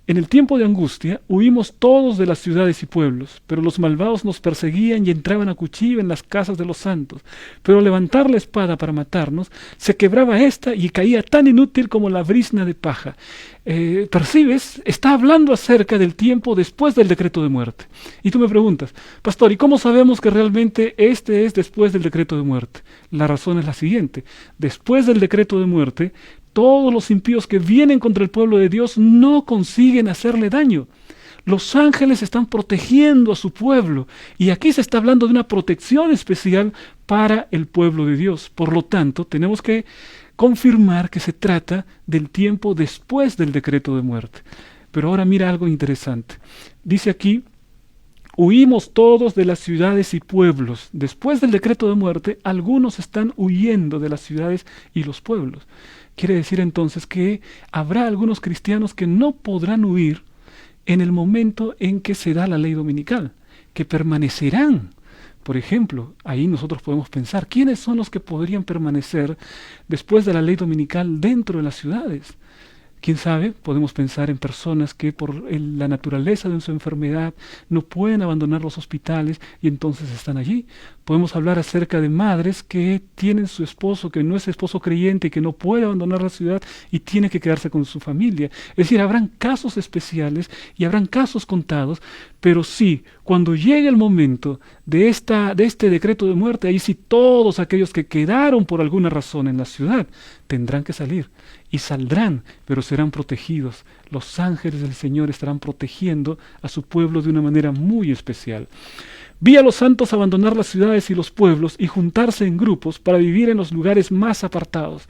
En el tiempo de angustia huimos todos de las ciudades y pueblos, pero los malvados nos perseguían y entraban a cuchillo en las casas de los santos. Pero al levantar la espada para matarnos, se quebraba esta y caía tan inútil como la brizna de paja. ¿Percibes? Está hablando acerca del tiempo después del decreto de muerte. Y tú me preguntas, pastor, ¿y cómo sabemos que realmente este es después del decreto de muerte? La razón es la siguiente: después del decreto de muerte, todos los impíos que vienen contra el pueblo de Dios no consiguen hacerle daño. Los ángeles están protegiendo a su pueblo, y aquí se está hablando de una protección especial para el pueblo de Dios. Por lo tanto, tenemos que confirmar que se trata del tiempo después del decreto de muerte. Pero ahora mira algo interesante. Dice aquí: huimos todos de las ciudades y pueblos. Después del decreto de muerte, algunos están huyendo de las ciudades y los pueblos. Quiere decir entonces que habrá algunos cristianos que no podrán huir en el momento en que se da la ley dominical, que permanecerán. Por ejemplo, ahí nosotros podemos pensar, ¿quiénes son los que podrían permanecer después de la ley dominical dentro de las ciudades? ¿Quién sabe? Podemos pensar en personas que por la naturaleza de su enfermedad no pueden abandonar los hospitales y entonces están allí. Podemos hablar acerca de madres que tienen su esposo, que no es esposo creyente y que no puede abandonar la ciudad y tiene que quedarse con su familia. Es decir, habrán casos especiales y habrán casos contados, pero sí, cuando llegue el momento de este decreto de muerte, ahí sí todos aquellos que quedaron por alguna razón en la ciudad tendrán que salir. Y saldrán, pero serán protegidos. Los ángeles del Señor estarán protegiendo a su pueblo de una manera muy especial. Vi a los santos abandonar las ciudades y los pueblos y juntarse en grupos para vivir en los lugares más apartados.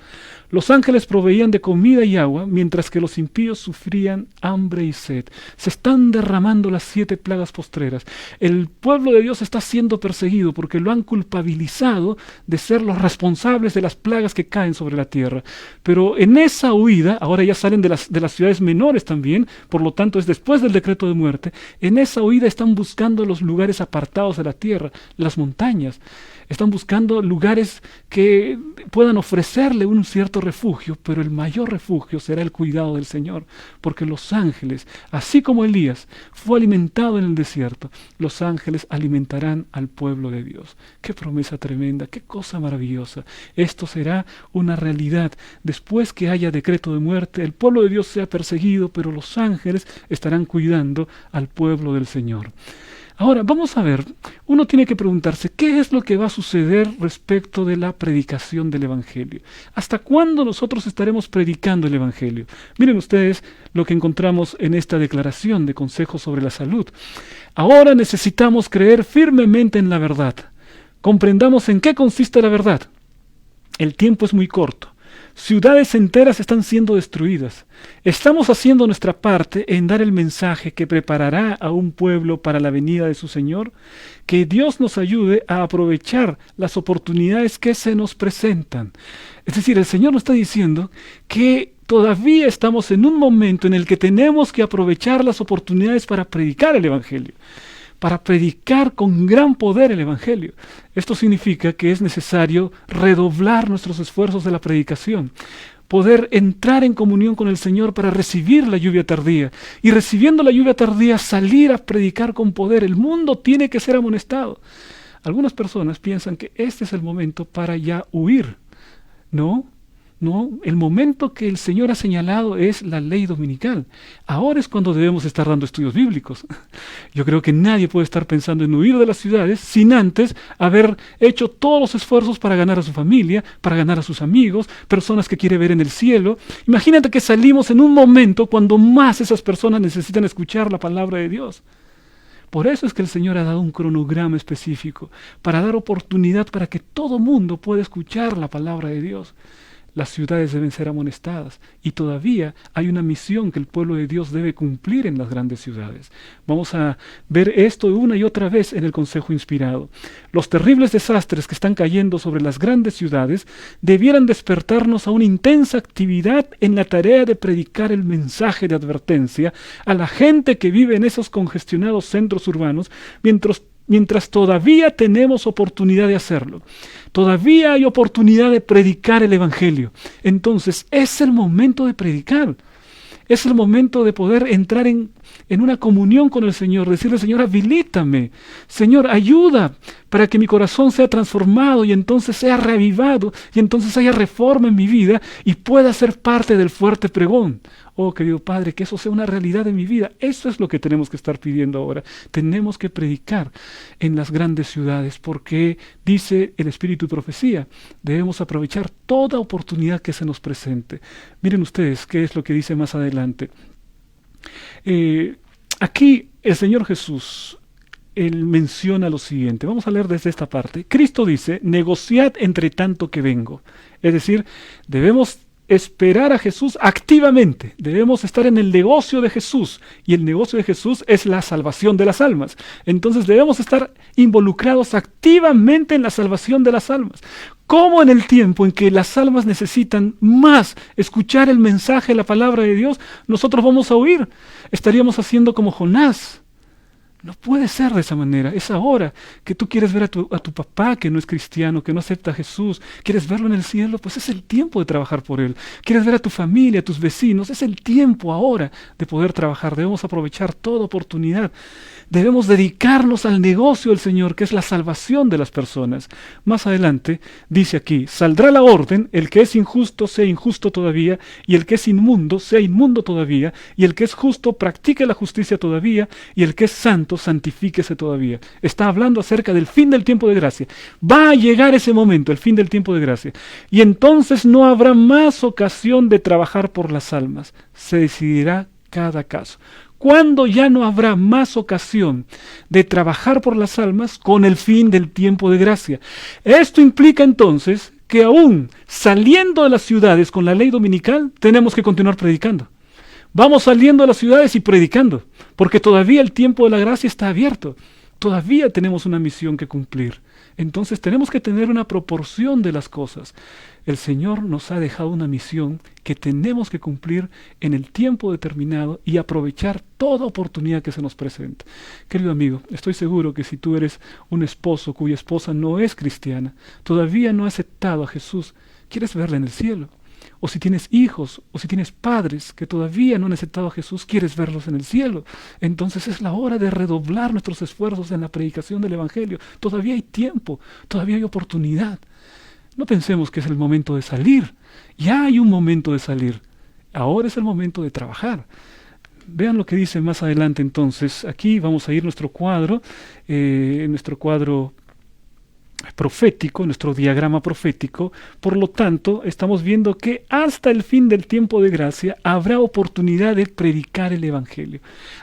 Los ángeles proveían de comida y agua, mientras que los impíos sufrían hambre y sed. Se están derramando las 7 plagas postreras. El pueblo de Dios está siendo perseguido porque lo han culpabilizado de ser los responsables de las plagas que caen sobre la tierra. Pero en esa huida, ahora ya salen de las ciudades menores también, por lo tanto es después del decreto de muerte, en esa huida están buscando los lugares apartados de la tierra, las montañas. Están buscando lugares que puedan ofrecerle un cierto refugio, pero el mayor refugio será el cuidado del Señor, porque los ángeles, así como Elías fue alimentado en el desierto, los ángeles alimentarán al pueblo de Dios. ¡Qué promesa tremenda! ¡Qué cosa maravillosa! Esto será una realidad. Después que haya decreto de muerte, el pueblo de Dios sea perseguido, pero los ángeles estarán cuidando al pueblo del Señor. Ahora, vamos a ver, uno tiene que preguntarse, ¿qué es lo que va a suceder respecto de la predicación del Evangelio? ¿Hasta cuándo nosotros estaremos predicando el Evangelio? Miren ustedes lo que encontramos en esta declaración de Consejo sobre la Salud. Ahora necesitamos creer firmemente en la verdad. Comprendamos en qué consiste la verdad. El tiempo es muy corto. Ciudades enteras están siendo destruidas. Estamos haciendo nuestra parte en dar el mensaje que preparará a un pueblo para la venida de su Señor. Que Dios nos ayude a aprovechar las oportunidades que se nos presentan. Es decir, el Señor nos está diciendo que todavía estamos en un momento en el que tenemos que aprovechar las oportunidades para predicar el Evangelio, para predicar con gran poder el Evangelio. Esto significa que es necesario redoblar nuestros esfuerzos de la predicación, poder entrar en comunión con el Señor para recibir la lluvia tardía, y recibiendo la lluvia tardía salir a predicar con poder. El mundo tiene que ser amonestado. Algunas personas piensan que este es el momento para ya huir. No, el momento que el Señor ha señalado es la ley dominical. Ahora es cuando debemos estar dando estudios bíblicos. Yo creo que nadie puede estar pensando en huir de las ciudades sin antes haber hecho todos los esfuerzos para ganar a su familia, para ganar a sus amigos, personas que quiere ver en el cielo. Imagínate que salimos en un momento cuando más esas personas necesitan escuchar la palabra de Dios. Por eso es que el Señor ha dado un cronograma específico, para dar oportunidad para que todo mundo pueda escuchar la palabra de Dios. Las ciudades deben ser amonestadas y todavía hay una misión que el pueblo de Dios debe cumplir en las grandes ciudades. Vamos a ver esto una y otra vez en el Consejo Inspirado. Los terribles desastres que están cayendo sobre las grandes ciudades debieran despertarnos a una intensa actividad en la tarea de predicar el mensaje de advertencia a la gente que vive en esos congestionados centros urbanos, mientras todavía tenemos oportunidad de hacerlo. Todavía hay oportunidad de predicar el Evangelio. Entonces, es el momento de predicar. Es el momento de poder entrar en una comunión con el Señor, decirle, Señor, habilítame, Señor, ayuda para que mi corazón sea transformado y entonces sea reavivado y entonces haya reforma en mi vida y pueda ser parte del fuerte pregón. Oh, querido Padre, que eso sea una realidad en mi vida. Eso es lo que tenemos que estar pidiendo ahora. Tenemos que predicar en las grandes ciudades porque, dice el Espíritu y Profecía, debemos aprovechar toda oportunidad que se nos presente. Miren ustedes qué es lo que dice más adelante. Aquí el Señor Jesús, Él menciona lo siguiente. Vamos a leer desde esta parte. Cristo dice, negociad entre tanto que vengo. Es decir, debemos esperar a Jesús activamente. Debemos estar en el negocio de Jesús. Y el negocio de Jesús es la salvación de las almas. Entonces debemos estar involucrados activamente en la salvación de las almas. Como en el tiempo en que las almas necesitan más escuchar el mensaje, la palabra de Dios, nosotros vamos a huir. Estaríamos haciendo como Jonás. No puede ser de esa manera. Es ahora que tú quieres ver a tu papá que no es cristiano, que no acepta a Jesús. ¿Quieres verlo en el cielo? Pues es el tiempo de trabajar por él. ¿Quieres ver a tu familia, a tus vecinos? Es el tiempo ahora de poder trabajar. Debemos aprovechar toda oportunidad. Debemos dedicarnos al negocio del Señor, que es la salvación de las personas. Más adelante dice aquí, saldrá la orden, el que es injusto sea injusto todavía, y el que es inmundo sea inmundo todavía, y el que es justo practique la justicia todavía, y el que es santo santifíquese todavía. Está hablando acerca del fin del tiempo de gracia. Va a llegar ese momento, el fin del tiempo de gracia. Y entonces no habrá más ocasión de trabajar por las almas. Se decidirá cada caso. ¿Cuándo ya no habrá más ocasión de trabajar por las almas? Con el fin del tiempo de gracia. Esto implica entonces que aún saliendo de las ciudades con la ley dominical, tenemos que continuar predicando. Vamos saliendo de las ciudades y predicando, porque todavía el tiempo de la gracia está abierto. Todavía tenemos una misión que cumplir. Entonces tenemos que tener una proporción de las cosas. El Señor nos ha dejado una misión que tenemos que cumplir en el tiempo determinado y aprovechar toda oportunidad que se nos presenta. Querido amigo, estoy seguro que si tú eres un esposo cuya esposa no es cristiana, todavía no ha aceptado a Jesús, quieres verla en el cielo. O si tienes hijos, o si tienes padres que todavía no han aceptado a Jesús, quieres verlos en el cielo. Entonces es la hora de redoblar nuestros esfuerzos en la predicación del Evangelio. Todavía hay tiempo, todavía hay oportunidad. No pensemos que es el momento de salir. Ya hay un momento de salir. Ahora es el momento de trabajar. Vean lo que dice más adelante entonces. Aquí vamos a ir nuestro cuadro profético, nuestro diagrama profético. Por lo tanto, estamos viendo que hasta el fin del tiempo de gracia habrá oportunidad de predicar el Evangelio.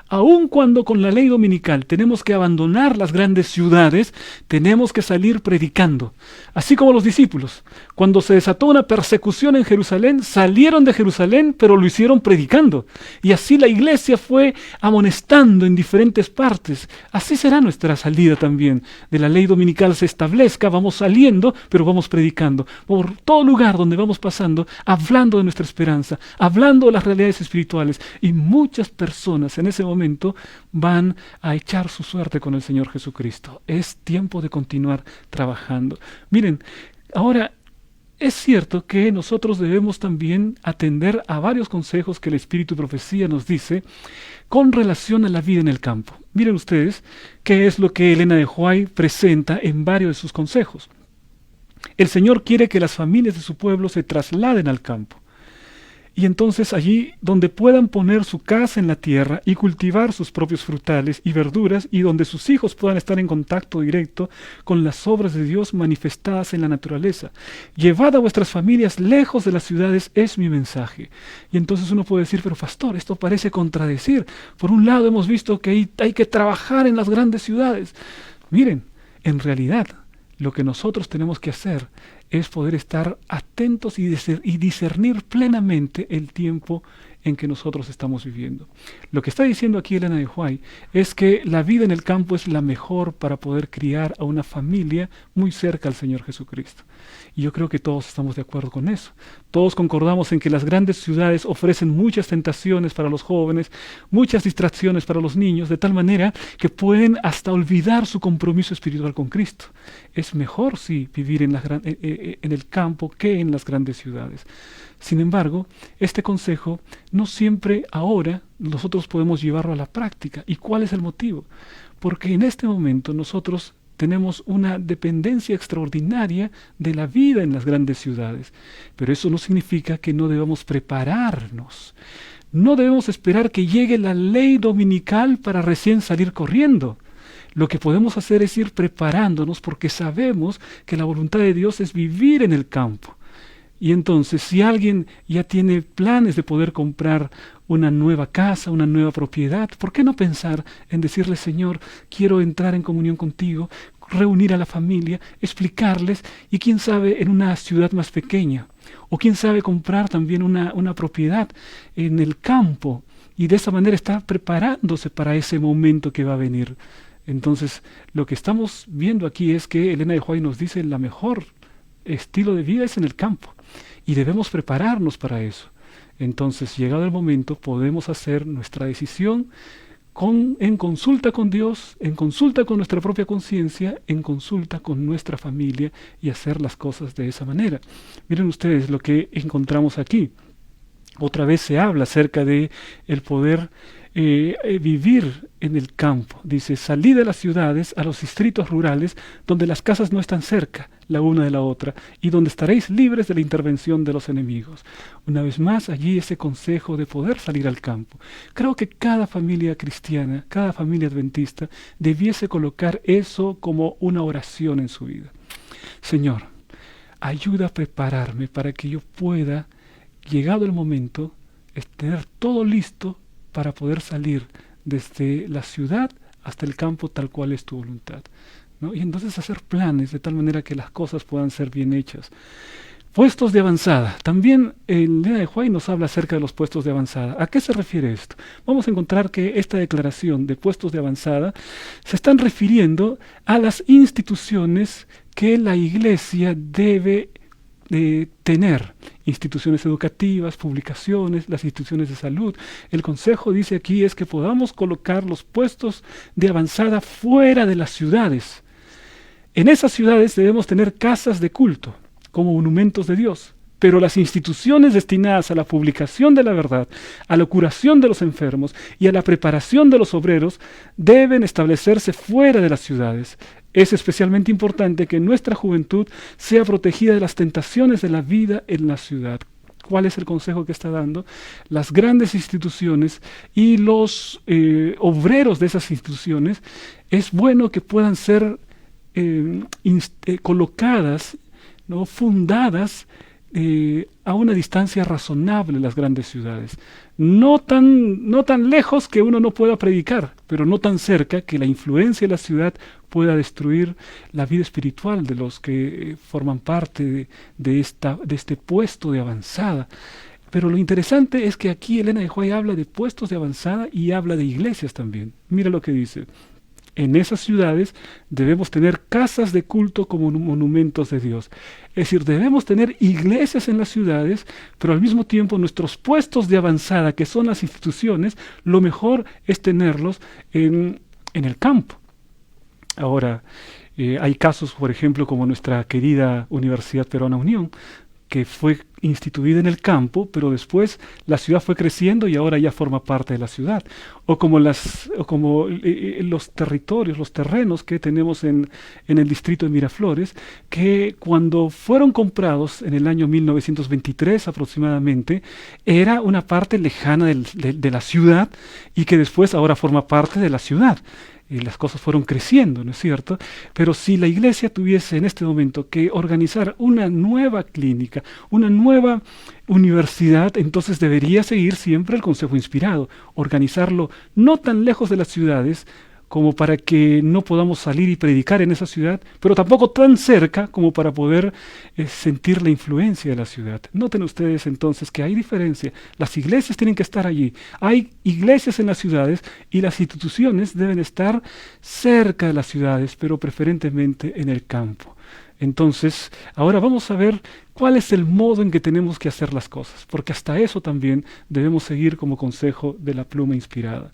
Aun cuando con la ley dominical tenemos que abandonar las grandes ciudades, tenemos que salir predicando. Así como los discípulos, cuando se desató una persecución en Jerusalén, salieron de Jerusalén, pero lo hicieron predicando. Y así la iglesia fue amonestando en diferentes partes. Así será nuestra salida también. De la ley dominical se establece, vamos saliendo, pero vamos predicando. Por todo lugar donde vamos pasando, hablando de nuestra esperanza, hablando de las realidades espirituales. Y muchas personas en ese momento van a echar su suerte con el Señor Jesucristo. Es tiempo de continuar trabajando. Miren, ahora es cierto que nosotros debemos también atender a varios consejos que el Espíritu y Profecía nos dice con relación a la vida en el campo. Miren ustedes qué es lo que Elena de White presenta en varios de sus consejos. El Señor quiere que las familias de su pueblo se trasladen al campo. Y entonces allí donde puedan poner su casa en la tierra y cultivar sus propios frutales y verduras y donde sus hijos puedan estar en contacto directo con las obras de Dios manifestadas en la naturaleza. Llevad a vuestras familias lejos de las ciudades es mi mensaje. Y entonces uno puede decir, pero pastor, esto parece contradecir. Por un lado hemos visto que hay que trabajar en las grandes ciudades. Miren, en realidad lo que nosotros tenemos que hacer es poder estar atentos y discernir plenamente el tiempo en que nosotros estamos viviendo. Lo que está diciendo aquí Elena de White es que la vida en el campo es la mejor para poder criar a una familia muy cerca al Señor Jesucristo. Y yo creo que todos estamos de acuerdo con eso. Todos concordamos en que las grandes ciudades ofrecen muchas tentaciones para los jóvenes, muchas distracciones para los niños, de tal manera que pueden hasta olvidar su compromiso espiritual con Cristo. Es mejor, sí, vivir en el campo que en las grandes ciudades. Sin embargo, este consejo no siempre ahora nosotros podemos llevarlo a la práctica. ¿Y cuál es el motivo? Porque en este momento nosotros tenemos una dependencia extraordinaria de la vida en las grandes ciudades. Pero eso no significa que no debamos prepararnos. No debemos esperar que llegue la ley dominical para recién salir corriendo. Lo que podemos hacer es ir preparándonos porque sabemos que la voluntad de Dios es vivir en el campo. Y entonces, si alguien ya tiene planes de poder comprar una nueva casa, una nueva propiedad, ¿por qué no pensar en decirle, Señor, quiero entrar en comunión contigo, reunir a la familia, explicarles, y quién sabe en una ciudad más pequeña, o quién sabe comprar también una propiedad en el campo, y de esa manera está preparándose para ese momento que va a venir. Entonces, lo que estamos viendo aquí es que Elena de White nos dice la mejor estilo de vida es en el campo y debemos prepararnos para eso. Entonces, llegado el momento, podemos hacer nuestra decisión en consulta con Dios, en consulta con nuestra propia conciencia, en consulta con nuestra familia y hacer las cosas de esa manera. Miren ustedes lo que encontramos aquí. Otra vez se habla acerca de el poder vivir en el campo. Dice, salid de las ciudades a los distritos rurales donde las casas no están cerca la una de la otra y donde estaréis libres de la intervención de los enemigos. Una vez más, allí ese consejo de poder salir al campo. Creo que cada familia cristiana, cada familia adventista debiese colocar eso como una oración en su vida. Señor, ayuda a prepararme para que yo pueda, llegado el momento, tener todo listo para poder salir desde la ciudad hasta el campo tal cual es tu voluntad, ¿no? Y entonces hacer planes de tal manera que las cosas puedan ser bien hechas. Puestos de avanzada. También Elena de White nos habla acerca de los puestos de avanzada. ¿A qué se refiere esto? Vamos a encontrar que esta declaración de puestos de avanzada se están refiriendo a las instituciones que la Iglesia debe tener, instituciones educativas, publicaciones, las instituciones de salud. El consejo dice aquí es que podamos colocar los puestos de avanzada fuera de las ciudades. En esas ciudades debemos tener casas de culto como monumentos de Dios, pero las instituciones destinadas a la publicación de la verdad, a la curación de los enfermos y a la preparación de los obreros deben establecerse fuera de las ciudades. Es especialmente importante que nuestra juventud sea protegida de las tentaciones de la vida en la ciudad. ¿Cuál es el consejo que está dando? Las grandes instituciones y los obreros de esas instituciones, es bueno que puedan ser colocadas, ¿no?, fundadas a una distancia razonable en las grandes ciudades. No tan lejos que uno no pueda predicar, pero no tan cerca que la influencia de la ciudad pueda destruir la vida espiritual de los que forman parte de este puesto de avanzada. Pero lo interesante es que aquí Elena de White habla de puestos de avanzada y habla de iglesias también. Mira lo que dice. En esas ciudades debemos tener casas de culto como monumentos de Dios. Es decir, debemos tener iglesias en las ciudades, pero al mismo tiempo nuestros puestos de avanzada, que son las instituciones, lo mejor es tenerlos en el campo. Ahora, hay casos, por ejemplo, como nuestra querida Universidad Peruana Unión, que fue instituida en el campo, pero después la ciudad fue creciendo y ahora ya forma parte de la ciudad. O como los territorios, los terrenos que tenemos en el distrito de Miraflores, que cuando fueron comprados en el año 1923 aproximadamente, era una parte lejana de la ciudad y que después ahora forma parte de la ciudad. Y las cosas fueron creciendo, ¿no es cierto? Pero si la Iglesia tuviese en este momento que organizar una nueva clínica, una nueva universidad, entonces debería seguir siempre el consejo inspirado, organizarlo no tan lejos de las ciudades como para que no podamos salir y predicar en esa ciudad, pero tampoco tan cerca como para poder sentir la influencia de la ciudad. Noten ustedes entonces que hay diferencia. Las iglesias tienen que estar allí. Hay iglesias en las ciudades y las instituciones deben estar cerca de las ciudades, pero preferentemente en el campo. Entonces, ahora vamos a ver cuál es el modo en que tenemos que hacer las cosas, porque hasta eso también debemos seguir como consejo de la pluma inspirada.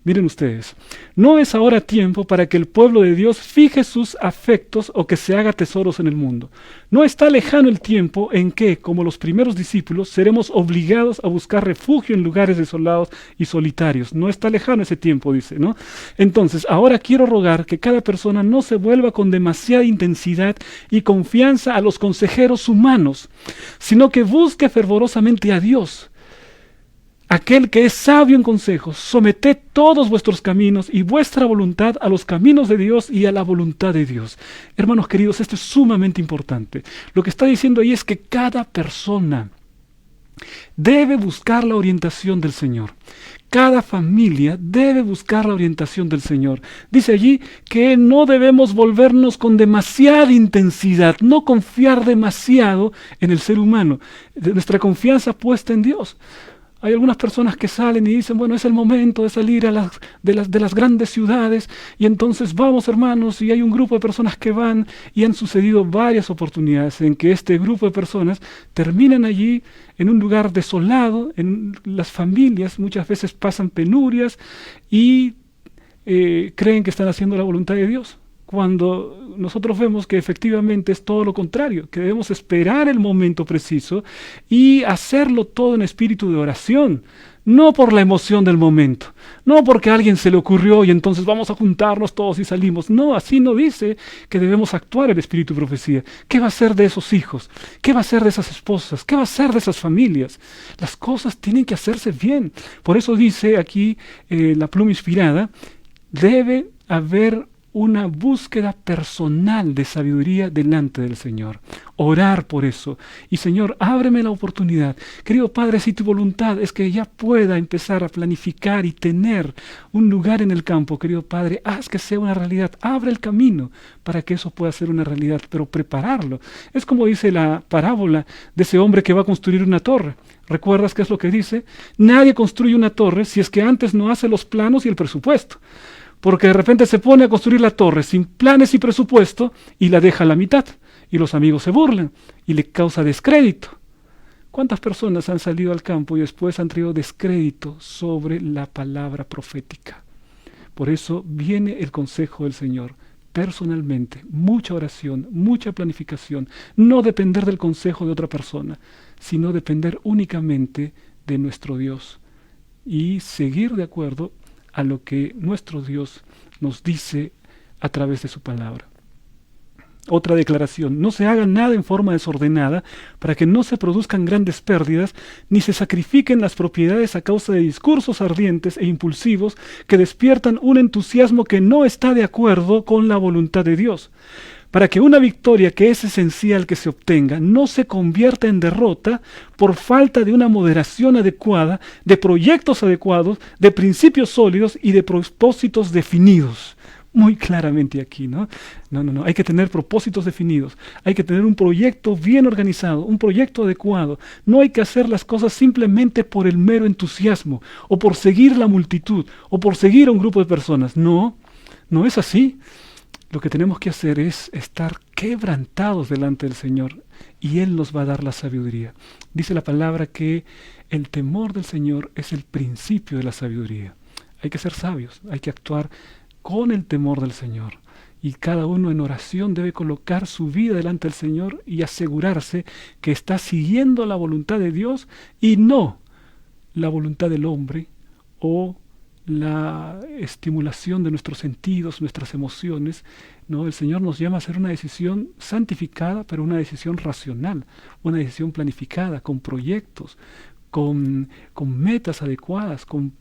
Miren ustedes, no es ahora tiempo para que el pueblo de Dios fije sus afectos o que se haga tesoros en el mundo. No está lejano el tiempo en que, como los primeros discípulos, seremos obligados a buscar refugio en lugares desolados y solitarios. No está lejano ese tiempo, dice, ¿no? Entonces, ahora quiero rogar que cada persona no se vuelva con demasiada intensidad y confianza a los consejeros humanos, sino que busque fervorosamente a Dios, aquel que es sabio en consejos. Someted todos vuestros caminos y vuestra voluntad a los caminos de Dios y a la voluntad de Dios. Hermanos queridos, esto es sumamente importante. Lo que está diciendo ahí es que cada persona debe buscar la orientación del Señor. Cada familia debe buscar la orientación del Señor. Dice allí que no debemos volvernos con demasiada intensidad, no confiar demasiado en el ser humano. Nuestra confianza puesta en Dios. Hay algunas personas que salen y dicen, bueno, es el momento de salir de las grandes ciudades, y entonces vamos, hermanos, y hay un grupo de personas que van, y han sucedido varias oportunidades en que este grupo de personas terminan allí en un lugar desolado. Las familias muchas veces pasan penurias y creen que están haciendo la voluntad de Dios, cuando nosotros vemos que efectivamente es todo lo contrario, que debemos esperar el momento preciso y hacerlo todo en espíritu de oración, no por la emoción del momento, no porque a alguien se le ocurrió y entonces vamos a juntarnos todos y salimos. No, así no dice que debemos actuar el espíritu de profecía. ¿Qué va a ser de esos hijos? ¿Qué va a ser de esas esposas? ¿Qué va a ser de esas familias? Las cosas tienen que hacerse bien. Por eso dice aquí la pluma inspirada, debe haber una búsqueda personal de sabiduría delante del Señor. Orar por eso. Y Señor, ábreme la oportunidad. Querido Padre, si tu voluntad es que ya pueda empezar a planificar y tener un lugar en el campo, querido Padre, haz que sea una realidad. Abre el camino para que eso pueda ser una realidad, pero prepararlo. Es como dice la parábola de ese hombre que va a construir una torre. ¿Recuerdas qué es lo que dice? Nadie construye una torre si es que antes no hace los planos y el presupuesto. Porque de repente se pone a construir la torre sin planes y presupuesto y la deja a la mitad. Y los amigos se burlan y le causa descrédito. ¿Cuántas personas han salido al campo y después han traído descrédito sobre la palabra profética? Por eso viene el consejo del Señor. Personalmente, mucha oración, mucha planificación. No depender del consejo de otra persona, sino depender únicamente de nuestro Dios. Y seguir de acuerdo a lo que nuestro Dios nos dice a través de su palabra. Otra declaración: no se haga nada en forma desordenada para que no se produzcan grandes pérdidas, ni se sacrifiquen las propiedades a causa de discursos ardientes e impulsivos que despiertan un entusiasmo que no está de acuerdo con la voluntad de Dios. Para que una victoria que es esencial que se obtenga no se convierta en derrota por falta de una moderación adecuada, de proyectos adecuados, de principios sólidos y de propósitos definidos. Muy claramente aquí, ¿no? No, hay que tener propósitos definidos, hay que tener un proyecto bien organizado, un proyecto adecuado. No hay que hacer las cosas simplemente por el mero entusiasmo, o por seguir la multitud, o por seguir a un grupo de personas. No es así. Lo que tenemos que hacer es estar quebrantados delante del Señor y Él nos va a dar la sabiduría. Dice la palabra que el temor del Señor es el principio de la sabiduría. Hay que ser sabios, hay que actuar con el temor del Señor. Y cada uno en oración debe colocar su vida delante del Señor y asegurarse que está siguiendo la voluntad de Dios y no la voluntad del hombre o la estimulación de nuestros sentidos, nuestras emociones. No, el Señor nos llama a hacer una decisión santificada, pero una decisión racional, una decisión planificada, con proyectos, con metas adecuadas, con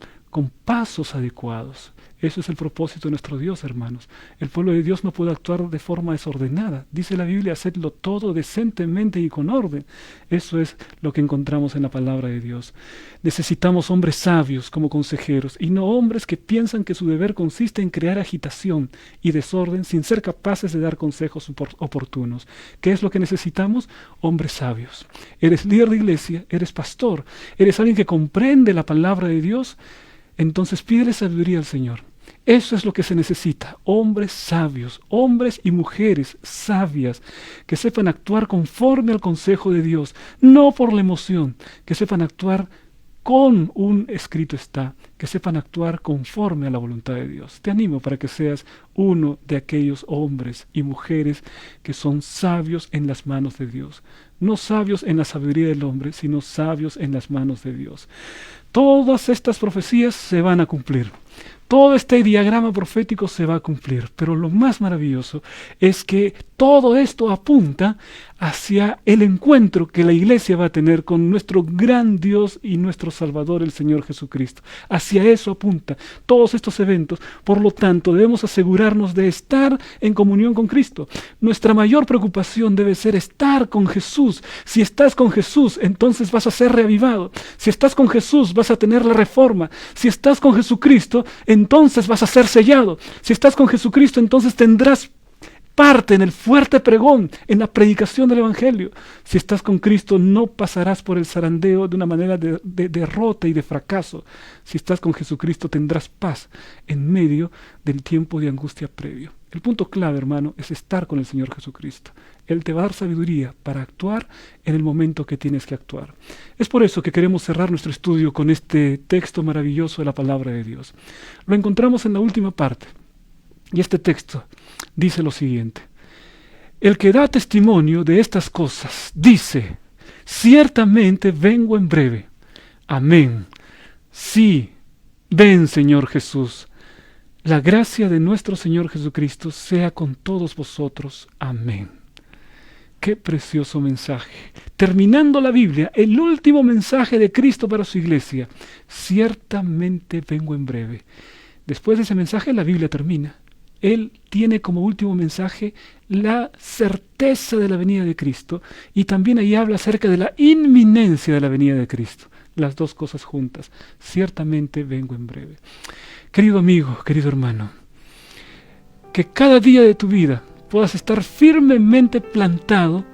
pasos adecuados. Eso es el propósito de nuestro Dios, hermanos. El pueblo de Dios no puede actuar de forma desordenada. Dice la Biblia, hacedlo todo decentemente y con orden. Eso es lo que encontramos en la palabra de Dios. Necesitamos hombres sabios como consejeros y no hombres que piensan que su deber consiste en crear agitación y desorden sin ser capaces de dar consejos oportunos. ¿Qué es lo que necesitamos? Hombres sabios. Eres líder de iglesia, eres pastor, eres alguien que comprende la palabra de Dios. Entonces pídele sabiduría al Señor. Eso es lo que se necesita, hombres sabios, hombres y mujeres sabias, que sepan actuar conforme al consejo de Dios, no por la emoción, que sepan actuar con un escrito está, que sepan actuar conforme a la voluntad de Dios. Te animo para que seas uno de aquellos hombres y mujeres que son sabios en las manos de Dios. No sabios en la sabiduría del hombre, sino sabios en las manos de Dios. Todas estas profecías se van a cumplir. Todo este diagrama profético se va a cumplir, pero lo más maravilloso es que todo esto apunta hacia el encuentro que la iglesia va a tener con nuestro gran Dios y nuestro Salvador, el Señor Jesucristo. Hacia eso apunta todos estos eventos. Por lo tanto, debemos asegurarnos de estar en comunión con Cristo. Nuestra mayor preocupación debe ser estar con Jesús. Si estás con Jesús, entonces vas a ser reavivado. Si estás con Jesús, vas a tener la reforma. Si estás con Jesucristo, entonces vas a ser sellado. Si estás con Jesucristo, entonces tendrás parte en el fuerte pregón, en la predicación del Evangelio. Si estás con Cristo, no pasarás por el zarandeo de una manera de derrota y de fracaso. Si estás con Jesucristo, tendrás paz en medio del tiempo de angustia previo. El punto clave, hermano, es estar con el Señor Jesucristo. Él te va a dar sabiduría para actuar en el momento que tienes que actuar. Es por eso que queremos cerrar nuestro estudio con este texto maravilloso de la palabra de Dios. Lo encontramos en la última parte. Y este texto dice lo siguiente: el que da testimonio de estas cosas dice, ciertamente vengo en breve. Amén. Sí, ven, Señor Jesús. La gracia de nuestro Señor Jesucristo sea con todos vosotros. Amén. Qué precioso mensaje. Terminando la Biblia, el último mensaje de Cristo para su iglesia: ciertamente vengo en breve. Después de ese mensaje, la Biblia termina. Él tiene como último mensaje la certeza de la venida de Cristo, y también ahí habla acerca de la inminencia de la venida de Cristo. Las dos cosas juntas. Ciertamente vengo en breve. Querido amigo, querido hermano, que cada día de tu vida puedas estar firmemente plantado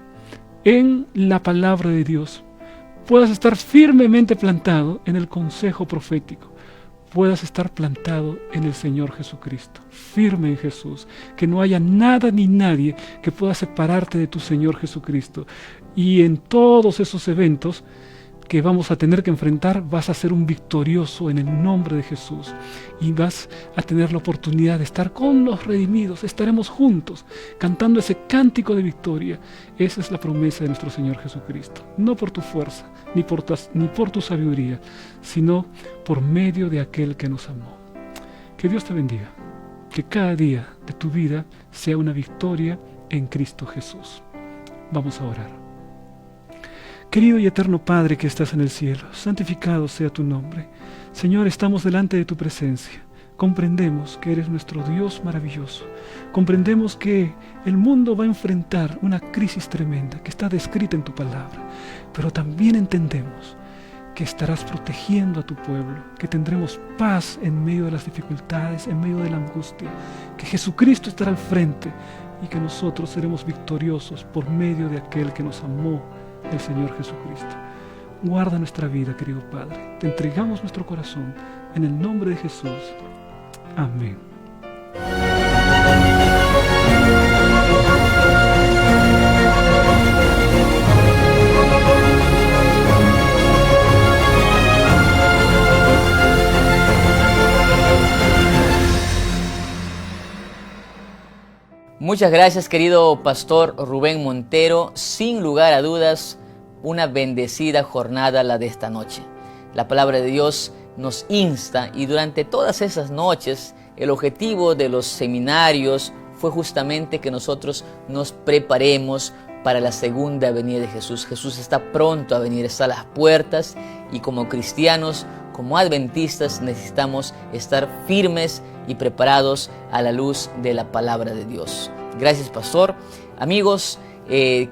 en la palabra de Dios, puedas estar firmemente plantado en el consejo profético, puedas estar plantado en el Señor Jesucristo, firme en Jesús, que no haya nada ni nadie que pueda separarte de tu Señor Jesucristo. Y en todos esos eventos que vamos a tener que enfrentar, vas a ser un victorioso en el nombre de Jesús, y vas a tener la oportunidad de estar con los redimidos. Estaremos juntos cantando ese cántico de victoria. Esa es la promesa de nuestro Señor Jesucristo, no por tu fuerza ni por tu sabiduría, sino por medio de aquel que nos amó. Que Dios te bendiga, que cada día de tu vida sea una victoria en Cristo Jesús. Vamos a orar. Querido y eterno Padre que estás en el cielo, santificado sea tu nombre. Señor, estamos delante de tu presencia. Comprendemos que eres nuestro Dios maravilloso. Comprendemos que el mundo va a enfrentar una crisis tremenda que está descrita en tu palabra. Pero también entendemos que estarás protegiendo a tu pueblo, que tendremos paz en medio de las dificultades, en medio de la angustia, que Jesucristo estará al frente y que nosotros seremos victoriosos por medio de aquel que nos amó, el Señor Jesucristo. Guarda nuestra vida, querido Padre. Te entregamos nuestro corazón en el nombre de Jesús. Amén. Muchas gracias, querido pastor Rubén Montero. Sin lugar a dudas, una bendecida jornada la de esta noche. La palabra de Dios nos insta, y durante todas esas noches el objetivo de los seminarios fue justamente que nosotros nos preparemos para la segunda venida de Jesús. Jesús está pronto a venir, está a las puertas, y como cristianos, como adventistas, necesitamos estar firmes y preparados a la luz de la palabra de Dios. Gracias, pastor. Amigos,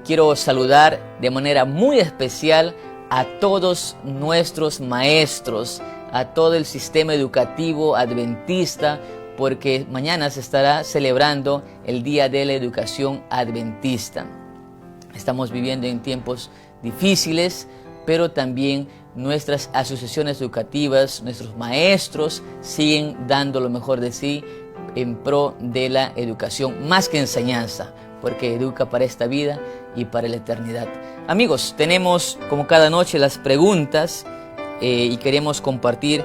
quiero saludar de manera muy especial a todos nuestros maestros, a todo el sistema educativo adventista, porque mañana se estará celebrando el Día de la Educación Adventista. Estamos viviendo en tiempos difíciles, pero también nuestras asociaciones educativas, nuestros maestros siguen dando lo mejor de sí en pro de la educación, más que enseñanza, porque educa para esta vida y para la eternidad. Amigos, tenemos como cada noche las preguntas y queremos compartir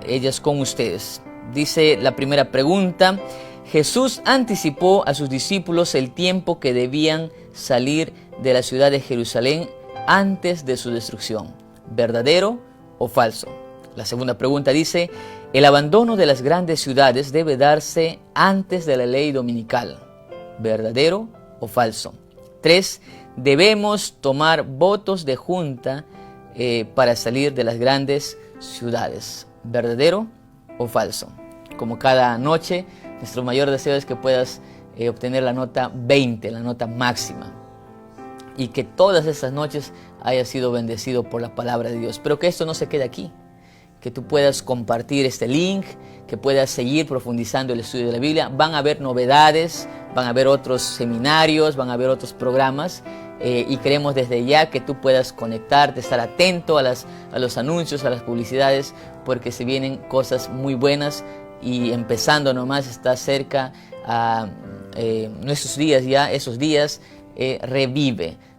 ellas con ustedes. Dice la primera pregunta: Jesús anticipó a sus discípulos el tiempo que debían salir de la ciudad de Jerusalén antes de su destrucción. ¿Verdadero o falso? La segunda pregunta dice: el abandono de las grandes ciudades debe darse antes de la ley dominical. ¿Verdadero o falso? 3. Debemos tomar votos de junta para salir de las grandes ciudades. ¿Verdadero o falso? Como cada noche, nuestro mayor deseo es que puedas obtener la nota 20, la nota máxima. Y que todas esas noches hayas sido bendecido por la palabra de Dios. Pero que esto no se quede aquí. Que tú puedas compartir este link, que puedas seguir profundizando el estudio de la Biblia. Van a haber novedades, van a haber otros seminarios, van a haber otros programas. Y queremos desde ya que tú puedas conectarte, estar atento a los anuncios, a las publicidades, porque se vienen cosas muy buenas. Y empezando nomás, está cerca a nuestros días ya, esos días.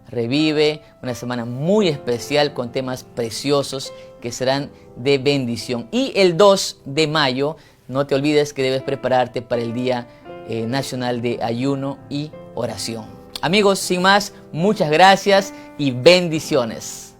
Revive, una semana muy especial con temas preciosos que serán de bendición. Y el 2 de mayo, no te olvides que debes prepararte para el Día Nacional de Ayuno y Oración. Amigos, sin más, muchas gracias y bendiciones.